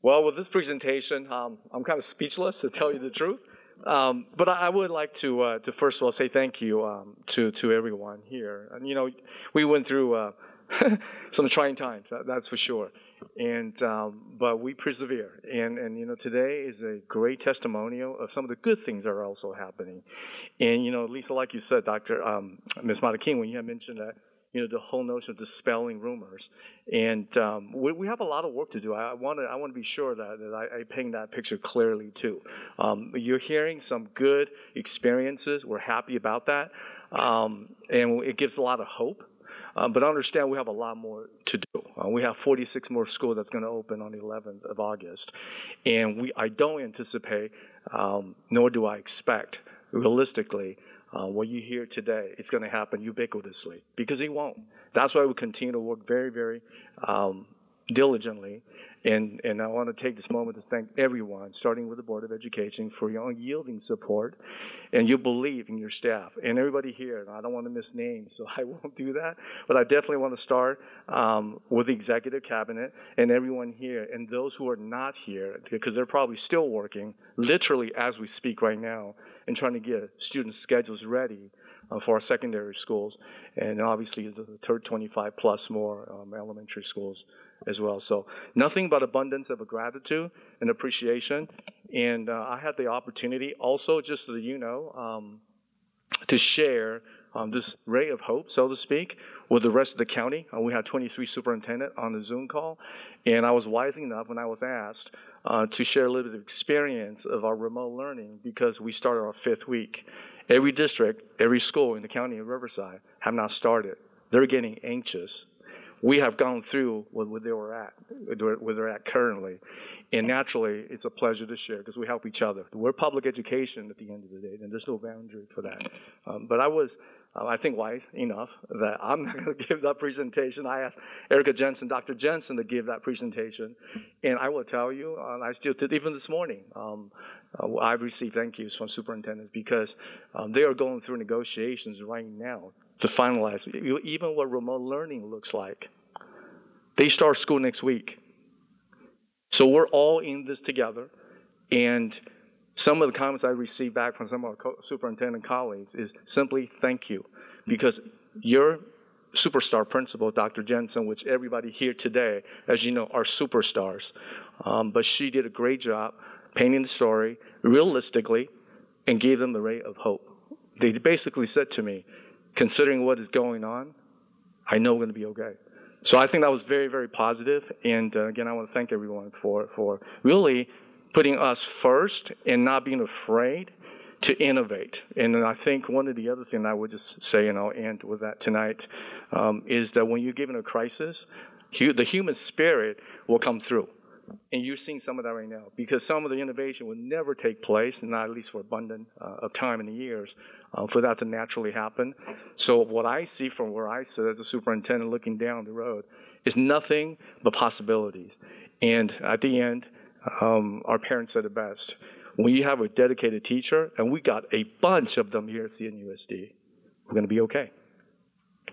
Well, with this presentation, I'm kind of speechless, to tell you the truth. But I would like to first of all say thank you to everyone here. And we went through some trying times, that's for sure. And but we persevere. And today is a great testimonial of some of the good things that are also happening. And Lisa, like you said, Ms. Matakin, when you had mentioned that the whole notion of dispelling rumors. And we have a lot of work to do. I want to be sure that I paint that picture clearly too. You're hearing some good experiences. We're happy about that, and it gives a lot of hope. But understand we have a lot more to do. We have 46 more schools that's going to open on the 11th of August. And I don't anticipate, nor do I expect, realistically, what you hear today, it's going to happen ubiquitously, because it won't. That's why we continue to work very, very diligently. And I want to take this moment to thank everyone, starting with the Board of Education, for your unyielding support and your belief in your staff. And everybody here, and I don't want to miss names, so I won't do that. But I definitely want to start with the Executive Cabinet and everyone here, and those who are not here, because they're probably still working, literally as we speak right now, and trying to get student schedules ready for our secondary schools, and obviously the third 25 plus more elementary schools as well. So nothing but abundance of gratitude and appreciation. And I had the opportunity also, just so that you know, to share this ray of hope, so to speak, with the rest of the county. We had 23 superintendents on the Zoom call, and I was wise enough when I was asked to share a little bit of experience of our remote learning, because we started our 5th week. Every district, every school in the county of Riverside have not started. They're getting anxious. We have gone through where they're at currently. And naturally, it's a pleasure to share, because we help each other. We're public education at the end of the day, and there's no boundary for that. But I was, I think, wise enough that I'm not going to give that presentation. I asked Erica Jensen, Dr. Jensen, to give that presentation. And I will tell you, I still did, even this morning, I've received thank yous from superintendents, because they are going through negotiations right now to finalize even what remote learning looks like. They start school next week. So we're all in this together. And some of the comments I received back from some of our superintendent colleagues is simply thank you. Because your superstar principal, Dr. Jensen, which everybody here today, as you know, are superstars. But she did a great job painting the story realistically and gave them the ray of hope. They basically said to me, considering what is going on, I know we're going to be okay. So I think that was very, very positive. And again, I want to thank everyone for really putting us first and not being afraid to innovate. And then I think one of the other things I would just say, and I'll end with that tonight, is that when you're given a crisis, the human spirit will come through. And you're seeing some of that right now, because some of the innovation would never take place, not at least for abundant of time and years, for that to naturally happen. So what I see from where I sit as a superintendent looking down the road is nothing but possibilities. And at the end, our parents said it best. When you have a dedicated teacher, and we got a bunch of them here at CNUSD, we're going to be okay.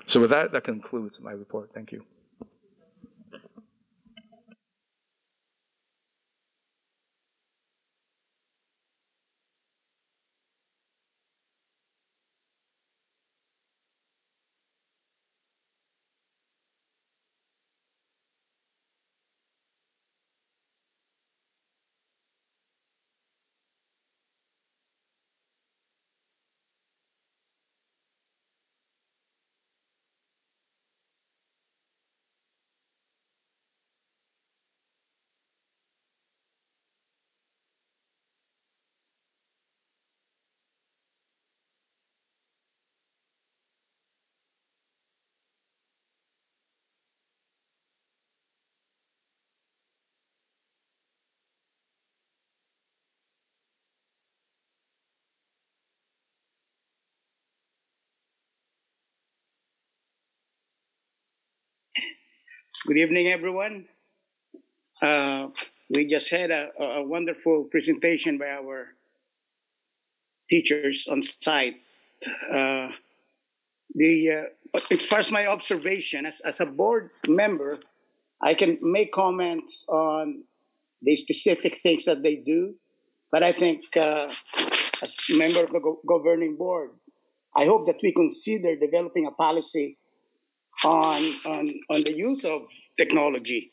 So with that, that concludes my report. Thank you. Good evening, everyone. We just had a wonderful presentation by our teachers on site. It's first my observation as a board member, I can make comments on the specific things that they do, but I think as a member of the governing board, I hope that we consider developing a policy on the use of technology.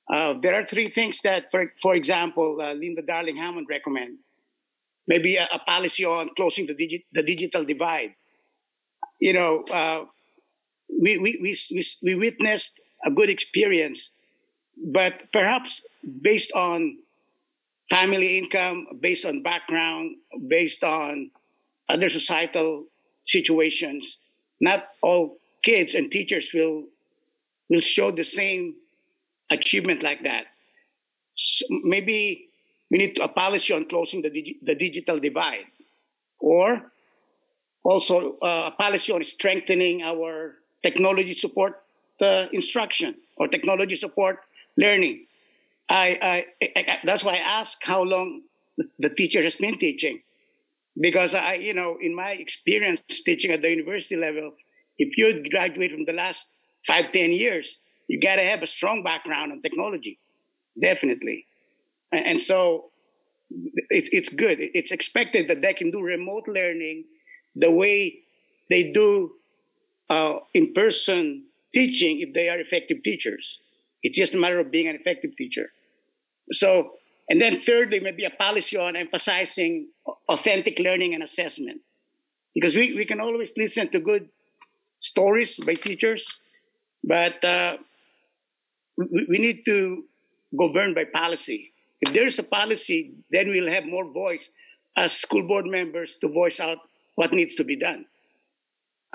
There are 3 things that, for example, Linda Darling-Hammond recommend. Maybe a policy on closing the digital divide. You know, we witnessed a good experience, but perhaps based on family income, based on background, based on other societal situations, not all kids and teachers will show the same achievement like that. So maybe we need a policy on closing the digital divide, or also a policy on strengthening our technology support instruction or technology support learning. That's why I asked how long the teacher has been teaching, because in my experience teaching at the university level, if you graduate from the last 5-10 years, you got to have a strong background on technology, definitely. And so it's good. It's expected that they can do remote learning the way they do in-person teaching if they are effective teachers. It's just a matter of being an effective teacher. So, and then thirdly, maybe a policy on emphasizing authentic learning and assessment. Because we can always listen to good stories by teachers, but we need to govern by policy. If there's a policy, then we'll have more voice as school board members to voice out what needs to be done.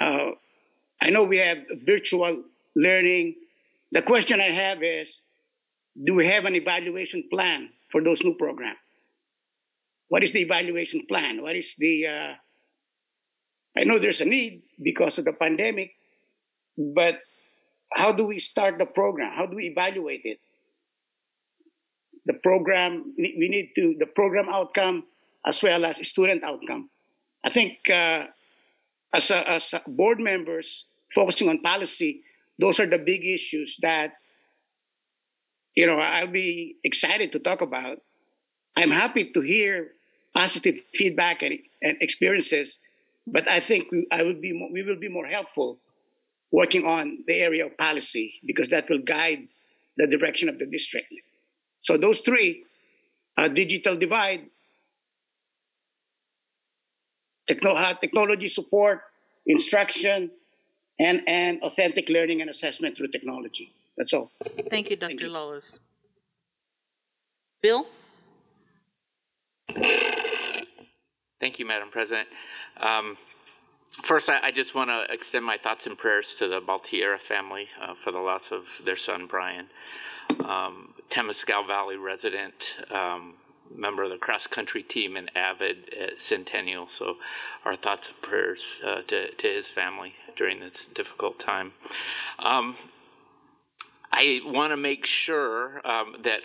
I know we have virtual learning. The question I have is, do we have an evaluation plan for those new programs? What is the evaluation plan? What is the, I know there's a need because of the pandemic, but how do we start the program? How do we evaluate it? The program, we need to, the program outcome as well as student outcome. I think as board members focusing on policy, those are the big issues that, I'll be excited to talk about. I'm happy to hear positive feedback and experiences, but I think we will be more helpful working on the area of policy, because that will guide the direction of the district. So those three, digital divide, technology support, instruction, and authentic learning and assessment through technology. That's all. Thank you, Dr. Lawless. Bill? Thank you, Madam President. First, I just want to extend my thoughts and prayers to the Baltierra family for the loss of their son, Brian. Temescal Valley resident, member of the cross-country team and avid Centennial. So our thoughts and prayers to his family during this difficult time. I want to make sure that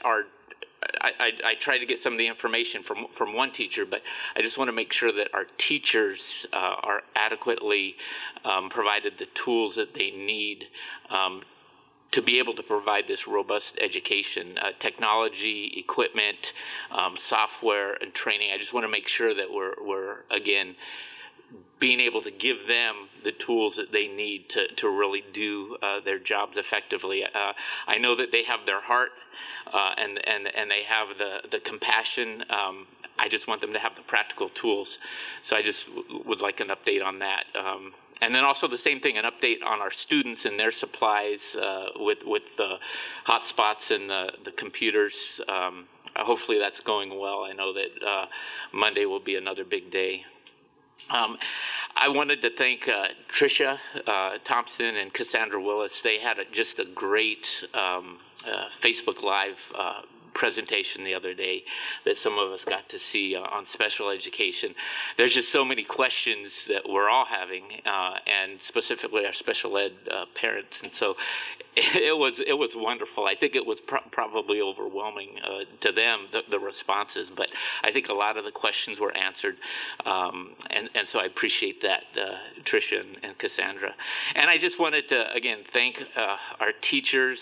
I tried to get some of the information from one teacher, but I just want to make sure that our teachers are adequately provided the tools that they need to be able to provide this robust education, technology, equipment, software, and training. I just want to make sure that we're again, being able to give them the tools that they need to really do their jobs effectively. I know that they have their heart and they have the compassion. I just want them to have the practical tools. So I just would like an update on that. And then also the same thing, an update on our students and their supplies with the hotspots and the computers. Hopefully that's going well. I know that Monday will be another big day. I wanted to thank Tricia Thompson and Cassandra Willis. They had just a great Facebook Live presentation the other day that some of us got to see on special education. There's just so many questions that we're all having, and specifically our special ed parents. And so it was wonderful. I think it was probably overwhelming to them, the responses, but I think a lot of the questions were answered. And so I appreciate that, Tricia and Cassandra. And I just wanted to, again, thank our teachers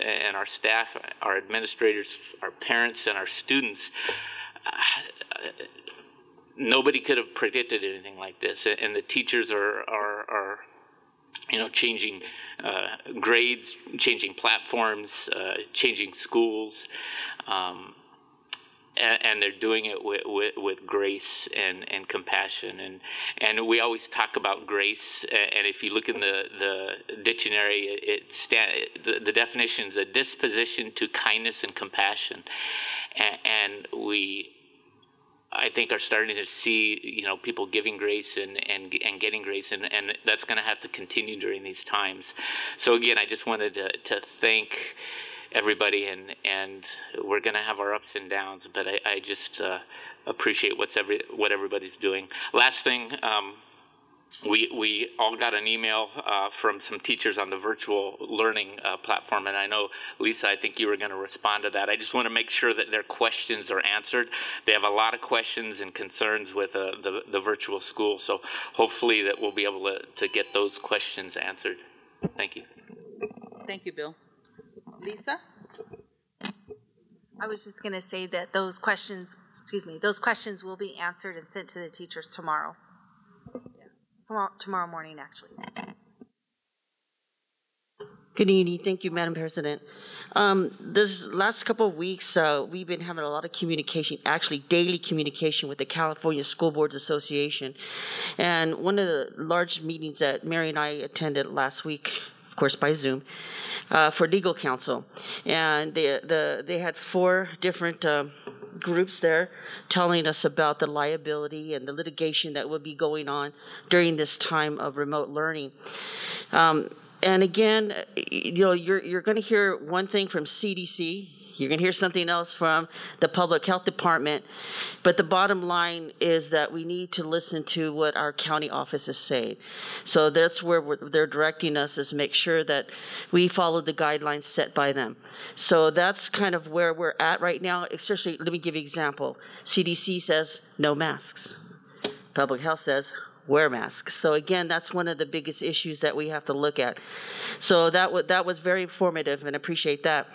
and our staff, our administrators, our parents, and our students. Nobody could have predicted anything like this, and the teachers are changing grades, changing platforms, changing schools, and they're doing it with grace and compassion. And we always talk about grace, and if you look in the dictionary, the definition is a disposition to kindness and compassion. And we, I think, are starting to see, people giving grace and getting grace, and that's going to have to continue during these times. So again, I just wanted to thank everybody, and we're going to have our ups and downs, but I just appreciate what everybody's doing. Last thing, we all got an email from some teachers on the virtual learning platform, and I know, Lisa, I think you were going to respond to that. I just want to make sure that their questions are answered. They have a lot of questions and concerns with the virtual school, so hopefully that we'll be able to get those questions answered. Thank you. Thank you, Bill. Lisa? I was just going to say that those questions will be answered and sent to the teachers tomorrow. Tomorrow morning, actually. Good evening. Thank you, Madam President. This last couple of weeks, we've been having a lot of communication, actually daily communication with the California School Boards Association. And one of the large meetings that Mary and I attended last week, of course by Zoom, for legal counsel. And they had 4 different groups there telling us about the liability and the litigation that will be going on during this time of remote learning. And again, you're going to hear one thing from CDC. You're going to hear something else from the Public Health Department. But the bottom line is that we need to listen to what our county office is saying. So that's where they're directing us, is make sure that we follow the guidelines set by them. So that's kind of where we're at right now. Especially, let me give you an example. CDC says no masks. Public Health says wear masks. So again, that's one of the biggest issues that we have to look at. So that was very informative, and appreciate that.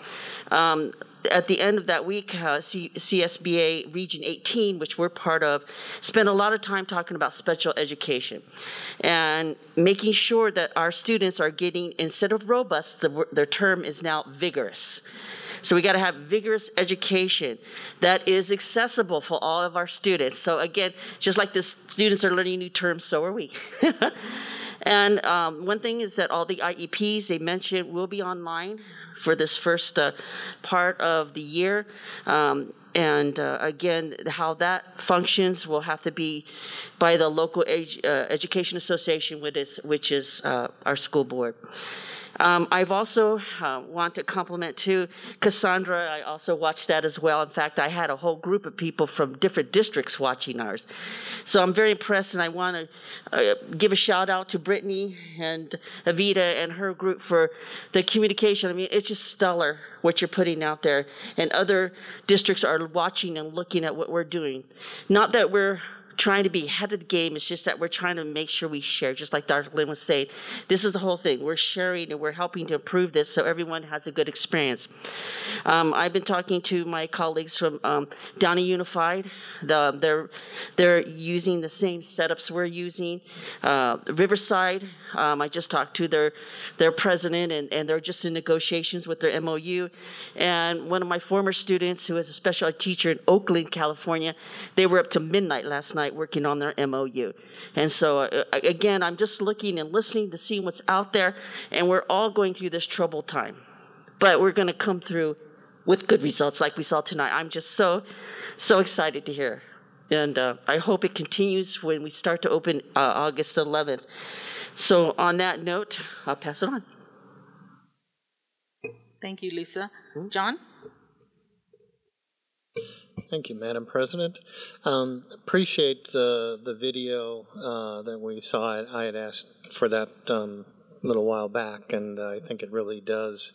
At the end of that week, CSBA Region 18, which we're part of, spent a lot of time talking about special education and making sure that our students are getting, instead of robust, their term is now vigorous. So we got to have vigorous education that is accessible for all of our students. So again, just like the students are learning new terms, so are we. And one thing is that all the IEPs they mentioned will be online for this first part of the year. Again, how that functions will have to be by the local education association, which is our school board. I've also want to compliment too Cassandra. I also watched that as well. In fact, I had a whole group of people from different districts watching ours. So I'm very impressed, and I want to give a shout out to Brittany and Avita and her group for the communication. I mean, it's just stellar what you're putting out there, and other districts are watching and looking at what we're doing. Not that we're trying to be ahead of the game. It's just that we're trying to make sure we share, just like Dr. Lynn was saying. This is the whole thing. We're sharing and we're helping to improve this so everyone has a good experience. I've been talking to my colleagues from Downey Unified. They're using the same setups we're using. Riverside, I just talked to their president, and they're just in negotiations with their MOU. And one of my former students, who is a special ed teacher in Oakland, California, they were up to midnight last night working on their MOU. And so, again, I'm just looking and listening to see what's out there, and we're all going through this troubled time. But we're going to come through with good results like we saw tonight. I'm just so excited to hear. And I hope it continues when we start to open August 11th. So on that note, I'll pass it on. Thank you, Lisa. John? Thank you, Madam President. Appreciate the video that we saw. I had asked for that a little while back, and I think it really does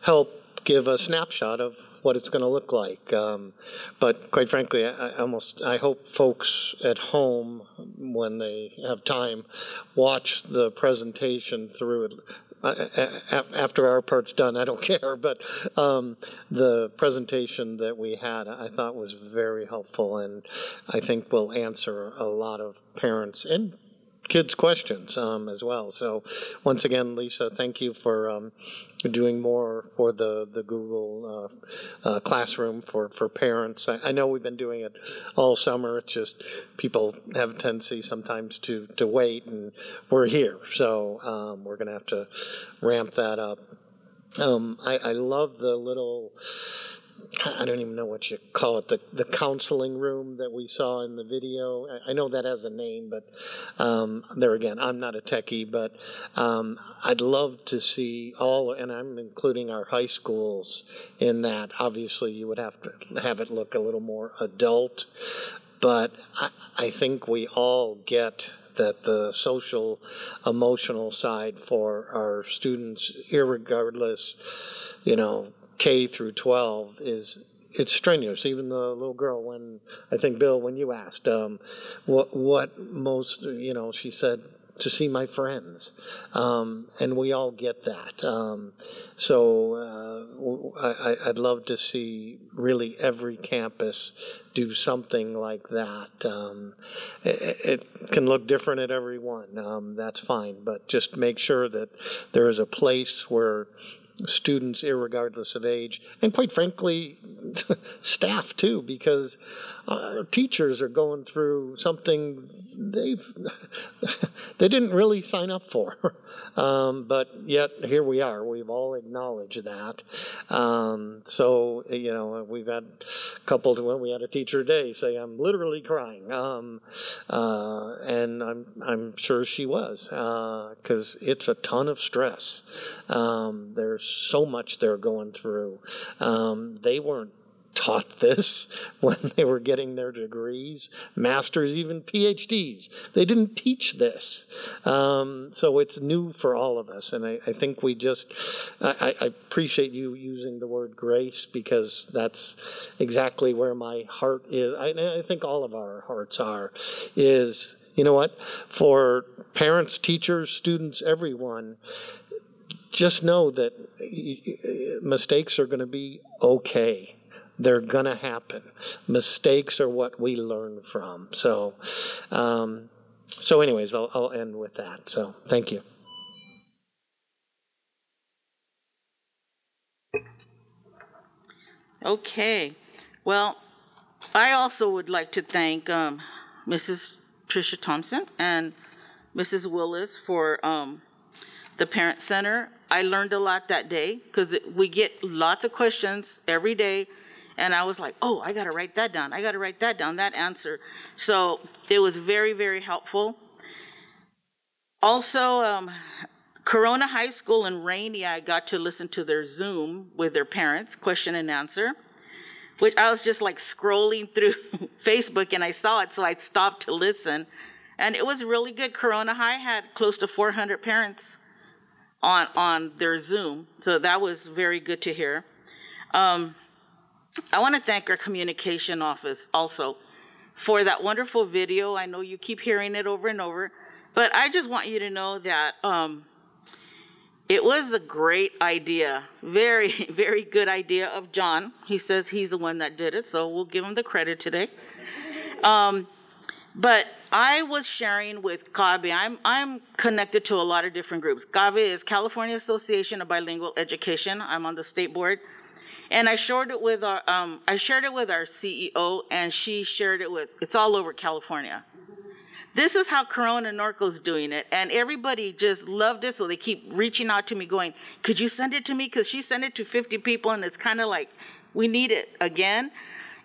help give a snapshot of what it's going to look like. But quite frankly, I hope folks at home, when they have time, watch the presentation through it. After our part's done, I don't care, but the presentation that we had, I thought was very helpful, and I think will answer a lot of parents and kids' questions as well. So once again, Lisa, thank you for doing more for the Google Classroom for parents. I know we've been doing it all summer. It's just people have a tendency sometimes to wait, and we're here. So we're going to have to ramp that up. I love the little, I don't even know what you call it, the counseling room that we saw in the video. I know that has a name, but there again, I'm not a techie, but I'd love to see all, and I'm including our high schools in that. Obviously, you would have to have it look a little more adult, but I think we all get that the social, emotional side for our students, irregardless, K through 12, it's strenuous. Even the little girl, when I think Bill, when you asked, what most, she said, to see my friends, and we all get that. So I'd love to see really every campus do something like that. It can look different at every one. That's fine, but just make sure that there is a place where students, irregardless of age, and quite frankly, staff too, because teachers are going through something they didn't really sign up for, but yet here we are. We've all acknowledged that. So we've had couples. Well, we had a teacher today say, "I'm literally crying," and I'm sure she was, because it's a ton of stress. There's so much they're going through. They weren't taught this when they were getting their degrees, masters, even PhDs. They didn't teach this. So it's new for all of us. And I think I appreciate you using the word grace, because that's exactly where my heart is. I think all of our hearts are, is, you know what, for parents, teachers, students, everyone, just know that mistakes are going to be okay. They're going to happen. Mistakes are what we learn from. So anyways, I'll end with that. So thank you. Okay. Well, I also would like to thank Mrs. Tricia Thompson and Mrs. Willis for the Parent Center. I learned a lot that day, because we get lots of questions every day. And I was like, oh, I got to write that down. I got to write that down, that answer. So it was very, very helpful. Also, Corona High School in Rainey, I got to listen to their Zoom with their parents, question and answer, which I was just like scrolling through Facebook and I saw it, so I stopped to listen. And it was really good. Corona High had close to 400 parents on their Zoom. So that was very good to hear. I want to thank our communication office also for that wonderful video. I know you keep hearing it over and over, but I just want you to know that it was a great idea. Very, very good idea of John. He says he's the one that did it, so we'll give him the credit today. But I was sharing with CABE. I'm connected to a lot of different groups. CABE is California Association of Bilingual Education. I'm on the state board. And I shared it with our CEO, and she shared it with, it's all over California. This is how Corona Norco's doing it, and everybody just loved it, so they keep reaching out to me going, could you send it to me? Because she sent it to 50 people, and it's kind of like, we need it again.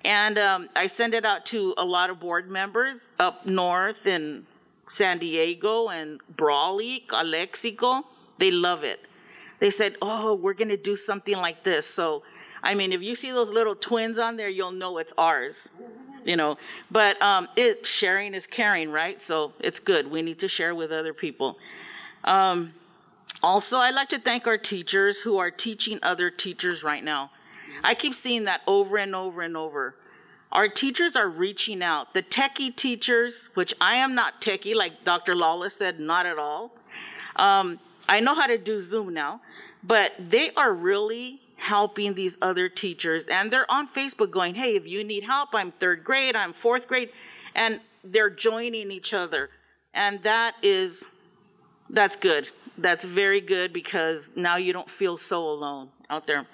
And I send it out to a lot of board members up north in San Diego and Brawley, Calexico. They love it. They said, oh, we're going to do something like this. So I mean, if you see those little twins on there, you'll know it's ours, But sharing is caring, right? So it's good. We need to share with other people. Also, I'd like to thank our teachers who are teaching other teachers right now. I keep seeing that over and over and over. Our teachers are reaching out. The techie teachers, which I am not techie, like Dr. Lawless said, not at all. I know how to do Zoom now, but they are really helping these other teachers, and they're on Facebook going, hey, if you need help, I'm 3rd grade, I'm 4th grade, and they're joining each other. And that's good. That's very good, because now you don't feel so alone out there.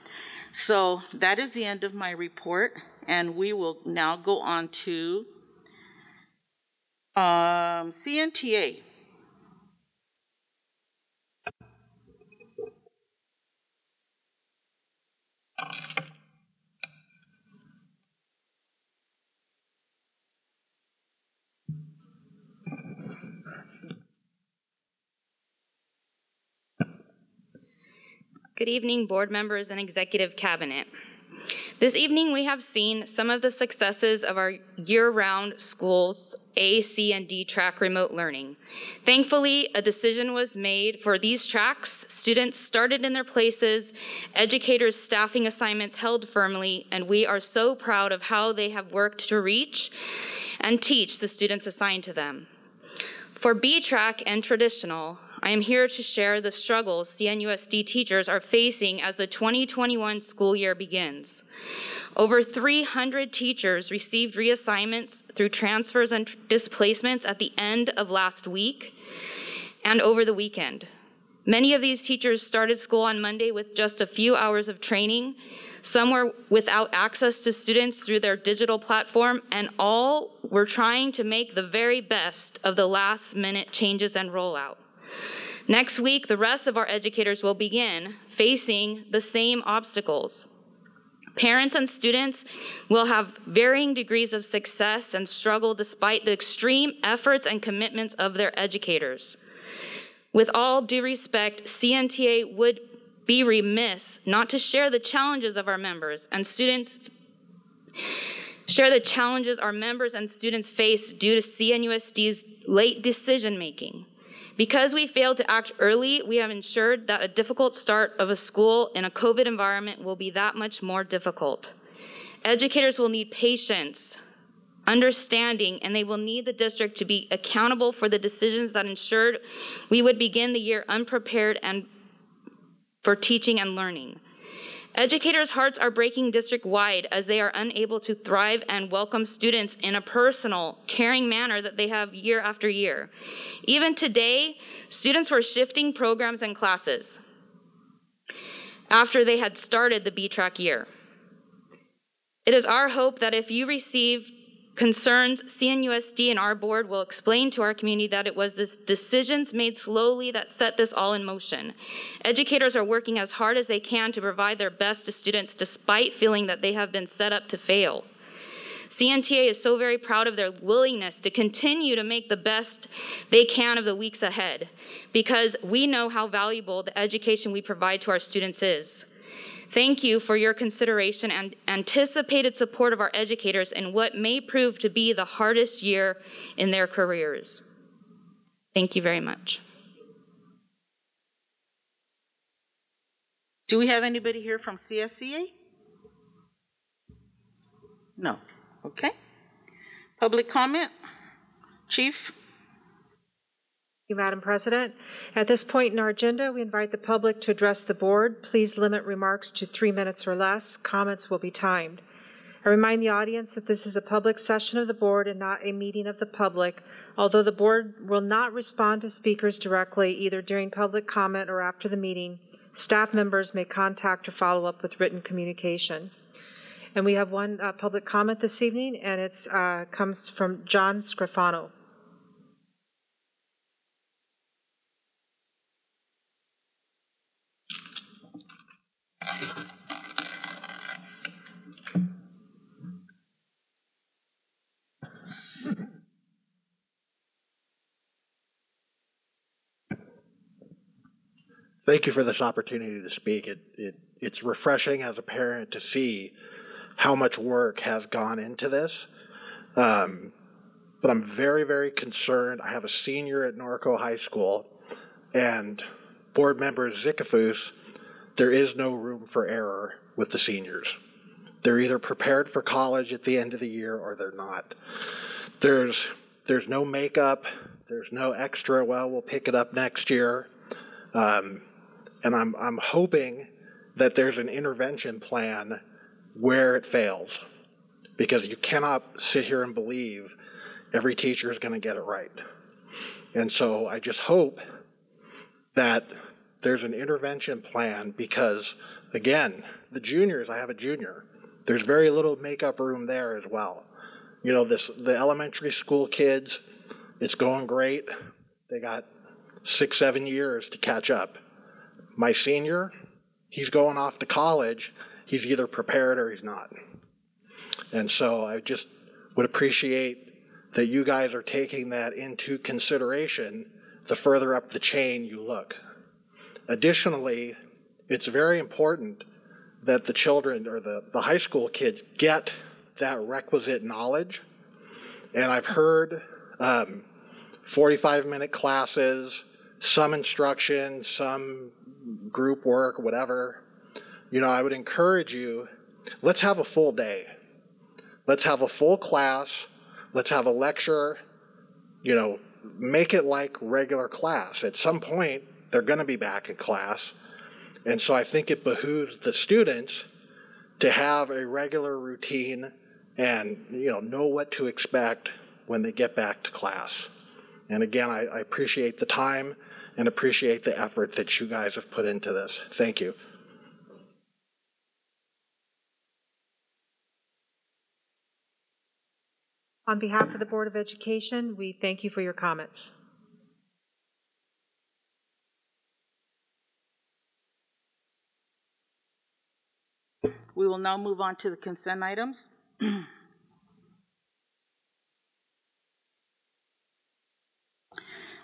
So that is the end of my report, and we will now go on to CNTA. Good evening, board members and executive cabinet. This evening, we have seen some of the successes of our year-round schools A, C, and D track remote learning. Thankfully, a decision was made for these tracks. Students started in their places, educators' staffing assignments held firmly, and we are so proud of how they have worked to reach and teach the students assigned to them. For B track and traditional, I am here to share the struggles CNUSD teachers are facing as the 2021 school year begins. Over 300 teachers received reassignments through transfers and displacements at the end of last week and over the weekend. Many of these teachers started school on Monday with just a few hours of training. Some were without access to students through their digital platform, and all were trying to make the very best of the last-minute changes and rollout. Next week, the rest of our educators will begin facing the same obstacles. Parents and students will have varying degrees of success and struggle despite the extreme efforts and commitments of their educators. With all due respect, CNTA would be remiss not to share the challenges of our members and students our members and students face due to CNUSD's late decision making. Because we failed to act early, we have ensured that a difficult start of a school in a COVID environment will be that much more difficult. Educators will need patience, understanding, and they will need the district to be accountable for the decisions that ensured we would begin the year unprepared and for teaching and learning. Educators' hearts are breaking district-wide as they are unable to thrive and welcome students in a personal, caring manner that they have year after year. Even today, students were shifting programs and classes after they had started the B-Track year. It is our hope that if you receive concerns, CNUSD and our board will explain to our community that it was the decisions made slowly that set this all in motion. Educators are working as hard as they can to provide their best to students despite feeling that they have been set up to fail. CNTA is so very proud of their willingness to continue to make the best they can of the weeks ahead, because we know how valuable the education we provide to our students is. Thank you for your consideration and anticipated support of our educators in what may prove to be the hardest year in their careers. Thank you very much. Do we have anybody here from CSCA? No. Okay. Public comment? Chief? Thank you, Madam President. At this point in our agenda, we invite the public to address the board. Please limit remarks to 3 minutes or less. Comments will be timed. I remind the audience that this is a public session of the board and not a meeting of the public. Although the board will not respond to speakers directly, either during public comment or after the meeting, staff members may contact or follow up with written communication. And we have one public comment this evening, and it comes from John Scrofano. Thank you for this opportunity to speak. It's refreshing as a parent to see how much work has gone into this. But I'm very, very concerned. I have a senior at Norco High School, and board member Zikafus, there is no room for error with the seniors. They're either prepared for college at the end of the year or they're not. There's no makeup. There's no extra, well, we'll pick it up next year. And I'm hoping that there's an intervention plan where it fails, because you cannot sit here and believe every teacher is going to get it right. And so I just hope that there's an intervention plan because, again, the juniors, I have a junior, there's very little makeup room there as well. You know, the elementary school kids, it's going great. They got 6-7 years to catch up. My senior, he's going off to college. He's either prepared or he's not. And so I just would appreciate that you guys are taking that into consideration the further up the chain you look. Additionally, it's very important that the children or the high school kids get that requisite knowledge. And I've heard 45-minute classes, some instruction, some group work, whatever. You know, I would encourage you, let's have a full day. Let's have a full class. Let's have a lecture. You know, make it like regular class. At some point, they're going to be back in class. And so I think it behooves the students to have a regular routine and, you know what to expect when they get back to class. And again, I appreciate the time and appreciate the effort that you guys have put into this. Thank you. On behalf of the Board of Education, we thank you for your comments. We will now move on to the consent items.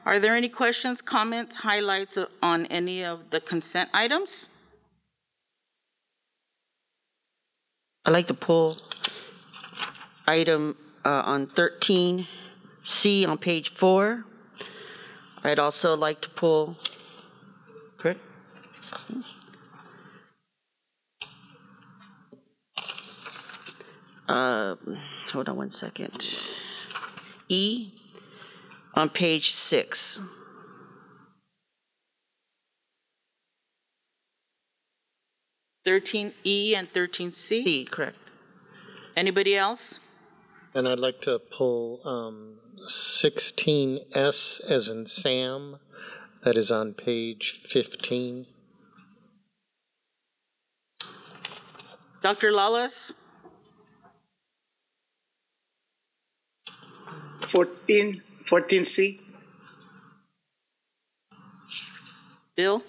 Are there any questions, comments, highlights on any of the consent items? I'd like to pull item on 13C on page 4. I'd also like to pull, correct? Hold on one second. E on page 6. (13E) and 13C? C, correct. Anybody else? And I'd like to pull 16S as in Sam, that is on page 15. Dr. Lawless? 14C. Bill?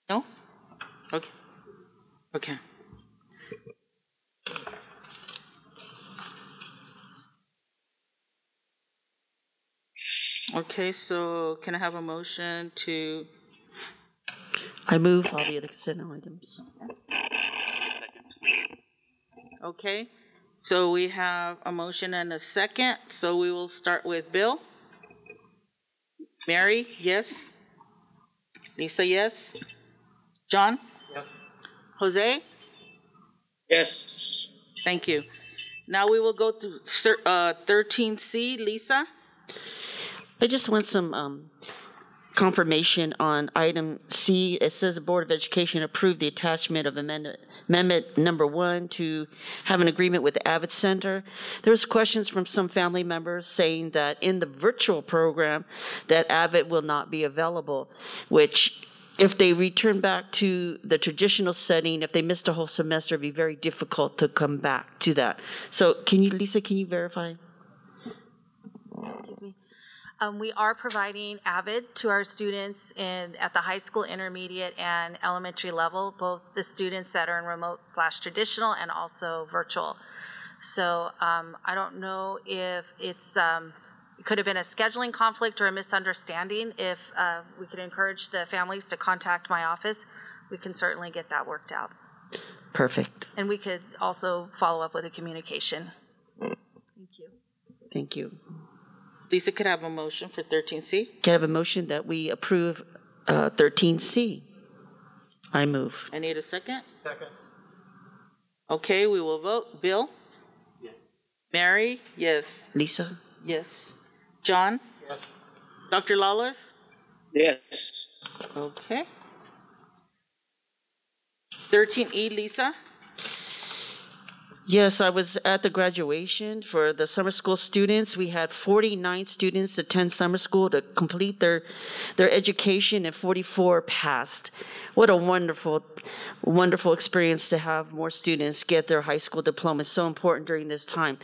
No? Okay. Okay. Okay, so can I have a motion to? I move all the other consent items. Okay, so we have a motion and a second, so we will start with Bill. Mary, yes. Lisa, yes. John? Yes. Jose? Yes. Thank you. Now we will go through 13C. Lisa? I just want some confirmation on item C. It says the Board of Education approved the attachment of amendment number 1 to have an agreement with the Avid Center. There was questions from some family members saying that in the virtual program that Avid will not be available, which if they return back to the traditional setting, if they missed a whole semester, it'd be very difficult to come back to that. So Lisa, can you verify? Excuse me. We are providing Avid to our students at the high school, intermediate, and elementary level, both the students that are in remote/traditional and also virtual. So I don't know if it could have been a scheduling conflict or a misunderstanding. If we could encourage the families to contact my office, we can certainly get that worked out. Perfect. And we could also follow up with a communication. Thank you. Thank you. Lisa, could I have a motion for 13C? Can I have a motion that we approve 13C? I move. I need a second. Second. Okay, we will vote. Bill? Yes. Mary? Yes. Lisa? Yes. John? Yes. Dr. Lawless? Yes. Okay. 13E, Lisa? Yes, I was at the graduation for the summer school students. We had 49 students attend summer school to complete their education, and 44 passed. What a wonderful, wonderful experience to have more students get their high school diploma. It's so important during this time.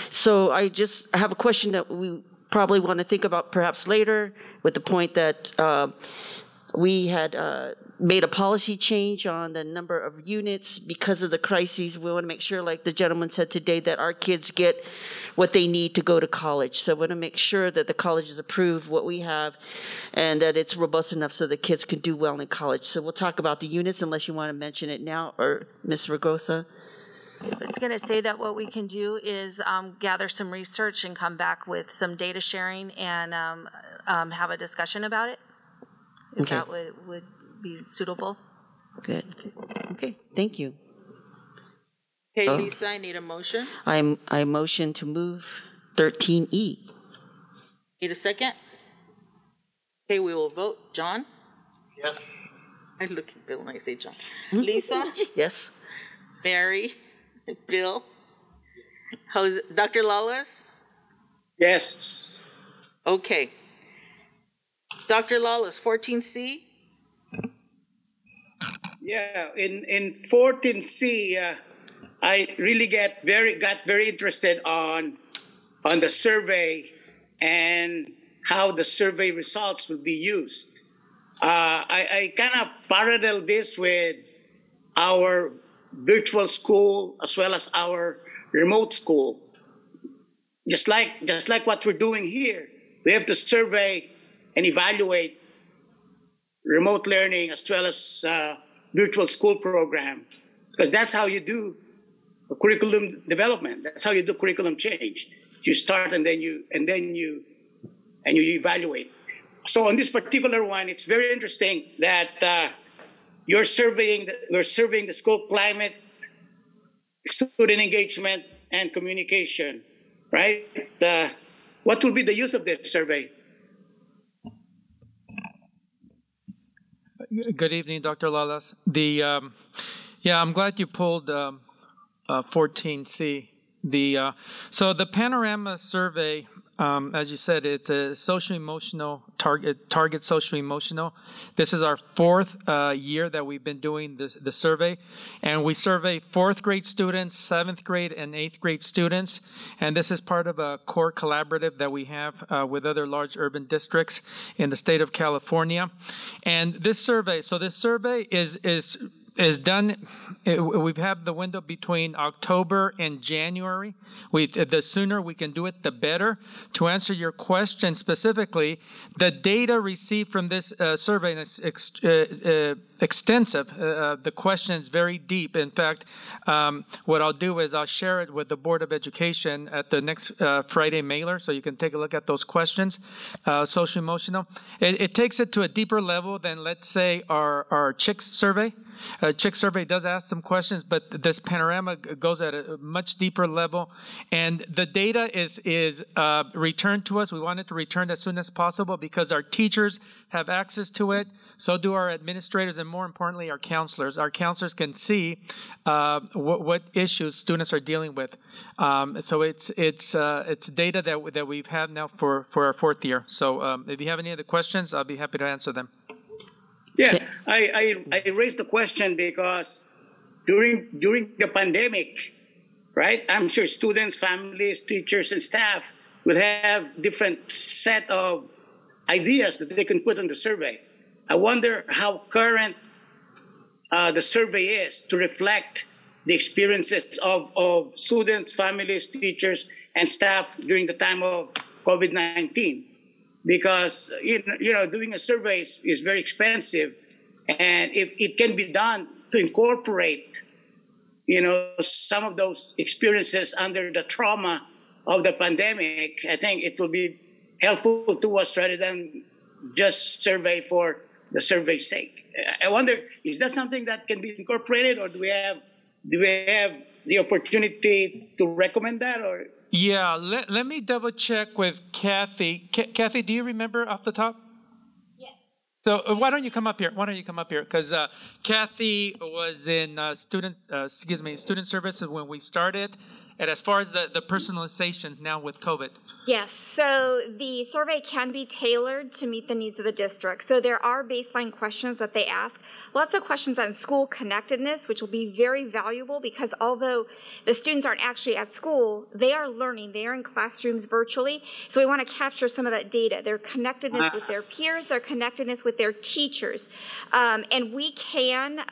So I have a question that we probably want to think about perhaps later, with the point that we had made a policy change on the number of units because of the crises. We want to make sure, like the gentleman said today, that our kids get what they need to go to college. So we want to make sure that the colleges approve what we have and that it's robust enough so the kids can do well in college. So we'll talk about the units unless you want to mention it now, or Ms. Rosa. I was going to say that what we can do is gather some research and come back with some data sharing and have a discussion about it, if Okay. that would be suitable. Good. Okay, thank you. Okay, Oh. Lisa, I need a motion. I motion to move 13E. Need a second? Okay, we will vote. John? Yes. I look at Bill and I say John. Lisa? Yes. Mary? Bill? Jose, Dr. Lawless? Yes. Okay. Dr. Lawless, 14C? Yeah, in 14C, I really got very interested on the survey and how the survey results will be used. I kind of parallel this with our virtual school as well as our remote school. Just like what we're doing here, we have to survey and evaluate remote learning as well as virtual school program, because that's how you do curriculum development. That's how you do curriculum change. You start and then you evaluate. So on this particular one, it's very interesting that we're surveying the school climate, student engagement, and communication, right? What will be the use of this survey? Good evening, Dr. Lalas. I'm glad you pulled 14C. So the Panorama Survey, as you said, it's a social-emotional target social-emotional. This is our fourth year that we've been doing the survey, and we survey fourth grade students, seventh grade, and eighth grade students. And this is part of a core collaborative that we have with other large urban districts in the state of California. And this survey is done. We've had the window between October and January. The sooner we can do it, the better. To answer your question specifically, the data received from this survey is extensive. The question is very deep. In fact, what I'll do is I'll share it with the Board of Education at the next Friday mailer, so you can take a look at those questions. Social emotional. It takes it to a deeper level than, let's say, our CHICS survey. CHICS survey does ask some questions, but this Panorama goes at a much deeper level. And the data is returned to us. We want it to return as soon as possible because our teachers have access to it. So do our administrators, and more importantly, our counselors. Our counselors can see what issues students are dealing with. So it's data that we've had now for our fourth year. So if you have any other questions, I'll be happy to answer them. Yeah, I raised the question because during the pandemic, right? I'm sure students, families, teachers, and staff will have different set of ideas that they can put on the survey. I wonder how current the survey is to reflect the experiences of students, families, teachers, and staff during the time of COVID-19. Because doing a survey is very expensive, and if it can be done to incorporate, some of those experiences under the trauma of the pandemic, I think it will be helpful to us rather than just survey for the survey's sake. I wonder, is that something that can be incorporated, or do we have the opportunity to recommend that, or? Yeah, let me double check with Kathy. Kathy, do you remember off the top? Yes. So why don't you come up here? Why don't you come up here? Because Kathy was in student services when we started. And as far as the personalizations now with COVID. Yes, so the survey can be tailored to meet the needs of the district. So there are baseline questions that they ask. Lots of questions on school connectedness, which will be very valuable because although the students aren't actually at school, they are learning. They are in classrooms virtually. So we want to capture some of that data, their connectedness with their peers, their connectedness with their teachers. And we can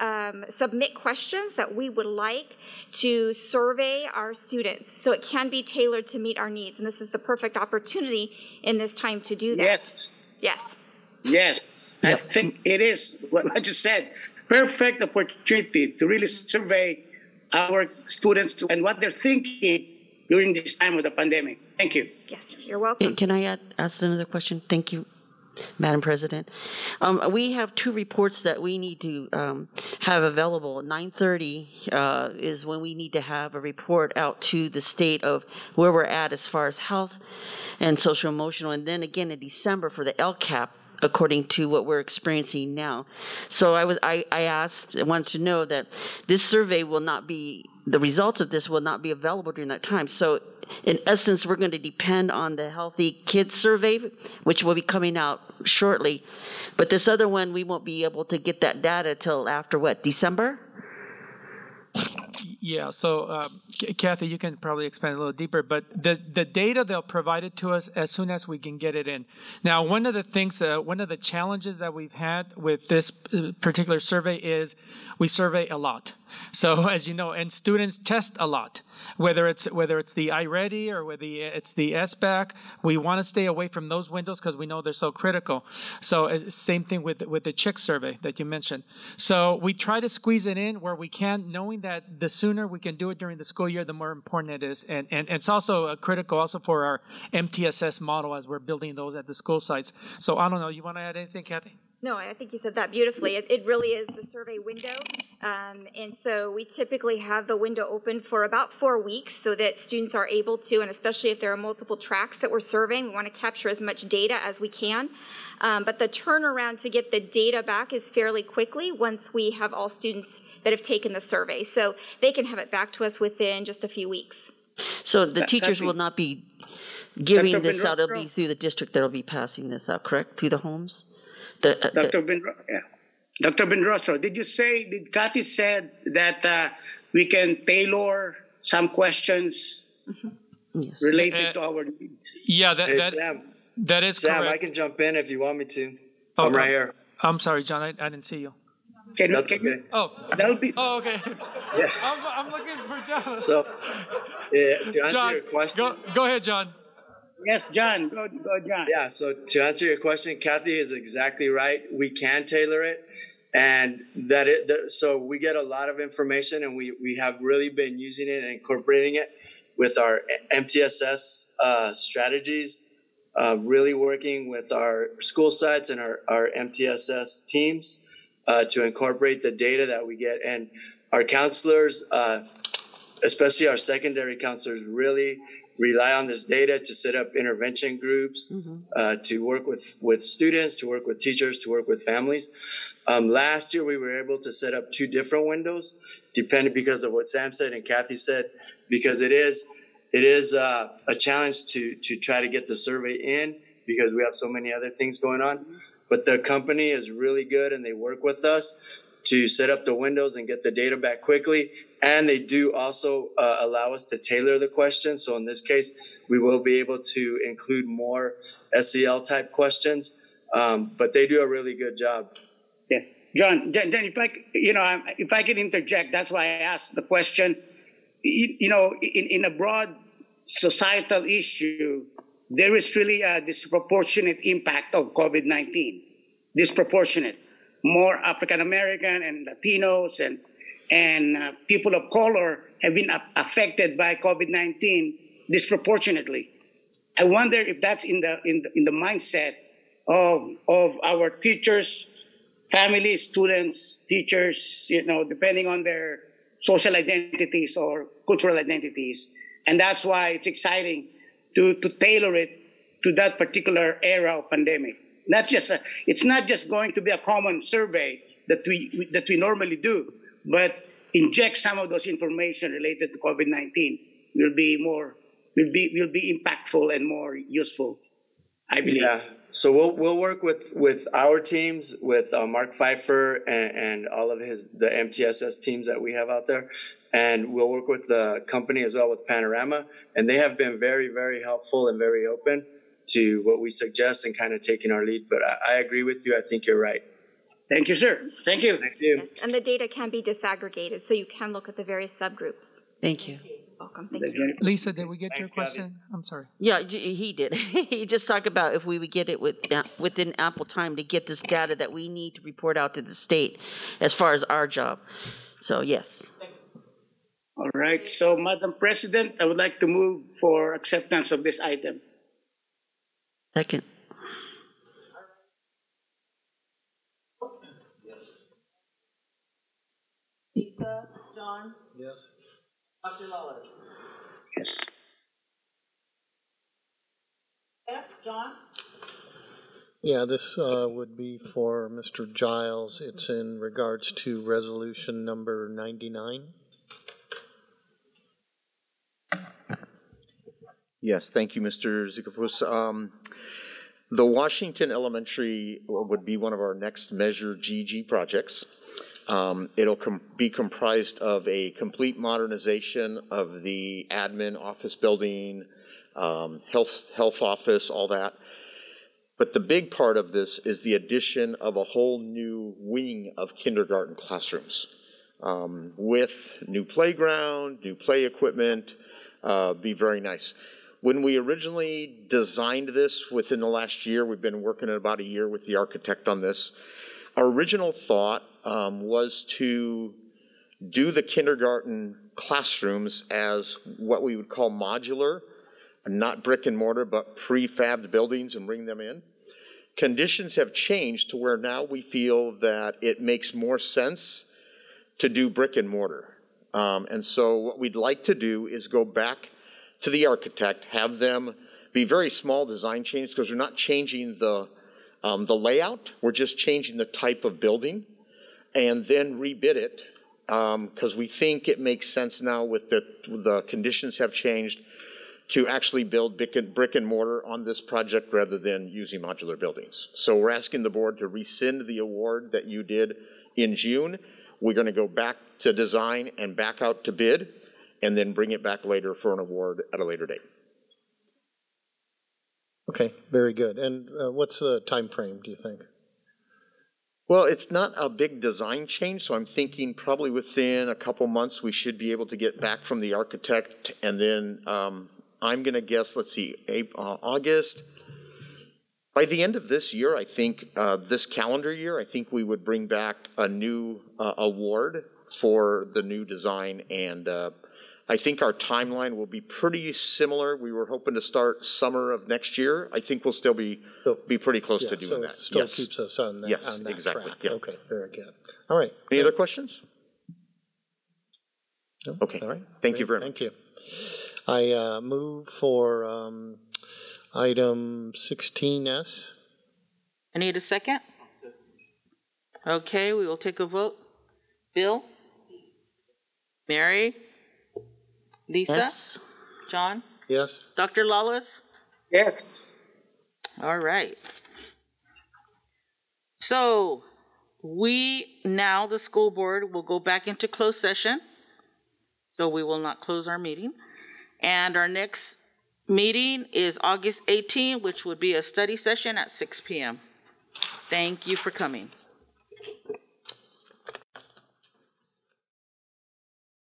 submit questions that we would like to survey our students. So it can be tailored to meet our needs. And this is the perfect opportunity in this time to do that. Yes. Yes. Yes. I think it is what I just said. Perfect opportunity to really survey our students and what they're thinking during this time of the pandemic. Thank you. Yes, you're welcome. Can I ask another question? Thank you, Madam President. We have two reports that we need to have available. 9:30 is when we need to have a report out to the state of where we're at as far as health and social emotional, and then again in December for the LCAP, according to what we're experiencing now. So I wanted to know that this survey will not be, the results of this will not be available during that time. So in essence, we're going to depend on the Healthy Kids Survey, which will be coming out shortly. But this other one, we won't be able to get that data till after what, December? Yeah, so Kathy, you can probably expand a little deeper, but the data, they'll provide it to us as soon as we can get it in. Now, one of the things, one of the challenges that we've had with this particular survey is we survey a lot. So as you know, and students test a lot, whether it's the iReady or whether it's the SBAC, we want to stay away from those windows because we know they're so critical. So same thing with the CHIC survey that you mentioned. So we try to squeeze it in where we can, knowing that the sooner we can do it during the school year, the more important it is. And it's also critical also for our MTSS model as we're building those at the school sites. So I don't know, you want to add anything, Kathy? No, I think you said that beautifully. It really is the survey window. And so we typically have the window open for about 4 weeks so that students are able to, and especially if there are multiple tracks that we're surveying, we want to capture as much data as we can. But the turnaround to get the data back is fairly quickly once we have all students that have taken the survey. So they can have it back to us within just a few weeks. So the teachers will not be giving this out. It'll be through the district that will be passing this out, correct? Through the homes? Dr. Benrostro, did Kathy said that we can tailor some questions related to our needs? Yeah, Sam, that is Sam, correct. I can jump in if you want me to. I'm right here. I'm sorry, John, I didn't see you. That's okay. That'll be. Oh, okay. Yeah. I'm looking for John. So, to answer John, your question. Go ahead, John. Yes, John. Go, John. Yeah, so to answer your question, Kathy is exactly right. We can tailor it. And so we get a lot of information, and we have really been using it and incorporating it with our MTSS strategies, really working with our school sites and our MTSS teams to incorporate the data that we get. And our counselors, especially our secondary counselors, really rely on this data to set up intervention groups, to work with students, to work with teachers, to work with families. Last year, we were able to set up 2 different windows, depending because of what Sam said and Kathy said, because it is a challenge to try to get the survey in because we have so many other things going on. But the company is really good, and they work with us to set up the windows and get the data back quickly. And they do also allow us to tailor the questions. So in this case, we will be able to include more SEL type questions, but they do a really good job. Yeah, John, if I can interject, that's why I asked the question. In a broad societal issue, there is really a disproportionate impact of COVID-19. Disproportionate. More African American and Latinos and people of color have been affected by COVID-19 disproportionately. I wonder if that's in the mindset of our teachers, families, students, teachers, depending on their social identities or cultural identities. And that's why it's exciting to tailor it to that particular era of pandemic. It's not just going to be a common survey that we normally do, but inject some of those information related to COVID-19 will be impactful and more useful, I believe. Yeah. So we'll work with our teams, with Mark Pfeiffer and all of the MTSS teams that we have out there, and we'll work with the company as well, with Panorama, and they have been very, very helpful and very open to what we suggest and kind of taking our lead. But I agree with you. I think you're right. Thank you, sir. Thank you. Thank you. Yes, and the data can be disaggregated, so you can look at the various subgroups. Thank you. Welcome. Thank you. Lisa, did we get your question? I'm sorry. Yeah, he did. He just talked about if we would get it within ample time to get this data that we need to report out to the state as far as our job. So, yes. All right. So, Madam President, I would like to move for acceptance of this item. Second. Lisa, John? Yes. Dr. Lawler? Yes. John? Yeah, this would be for Mr. Giles. It's in regards to resolution number 99. Yes, thank you, Mr. Zikafus. The Washington Elementary would be one of our next Measure GG projects. It'll be comprised of a complete modernization of the admin office building, health office, all that. But the big part of this is the addition of a whole new wing of kindergarten classrooms with new playground, new play equipment. Be very nice. When we originally designed this within the last year, we've been working about a year with the architect on this. Our original thought was to do the kindergarten classrooms as what we would call modular, not brick and mortar, but prefabbed buildings and bring them in. Conditions have changed to where now we feel that it makes more sense to do brick and mortar. And so what we'd like to do is go back to the architect, have them be very small design changes, because we're not changing the layout, we're just changing the type of building, and then rebid it, because we think it makes sense now with the conditions have changed to actually build brick and mortar on this project rather than using modular buildings. So we're asking the board to rescind the award that you did in June. We're going to go back to design and back out to bid, and then bring it back later for an award at a later date. Okay, very good. And what's the time frame, do you think? Well, it's not a big design change, so I'm thinking probably within a couple months we should be able to get back from the architect, and then I'm going to guess, let's see, August. By the end of this year, I think, this calendar year, I think we would bring back a new award for the new design, and I think our timeline will be pretty similar. We were hoping to start summer of next year. I think we'll still be pretty close to doing that. It still keeps us on that, on that exactly. track. Yeah. Okay, very good. All right. Any other questions? No? Okay. All right. Thank you very much. Thank you. I move for item 16S. I need a second. Okay, we will take a vote. Bill? Mary? Lisa? Yes. John? Yes. Dr. Lawless? Yes. All right. So we now, the school board, will go back into closed session. So we will not close our meeting. And our next meeting is August 18, which would be a study session at 6 p.m. Thank you for coming.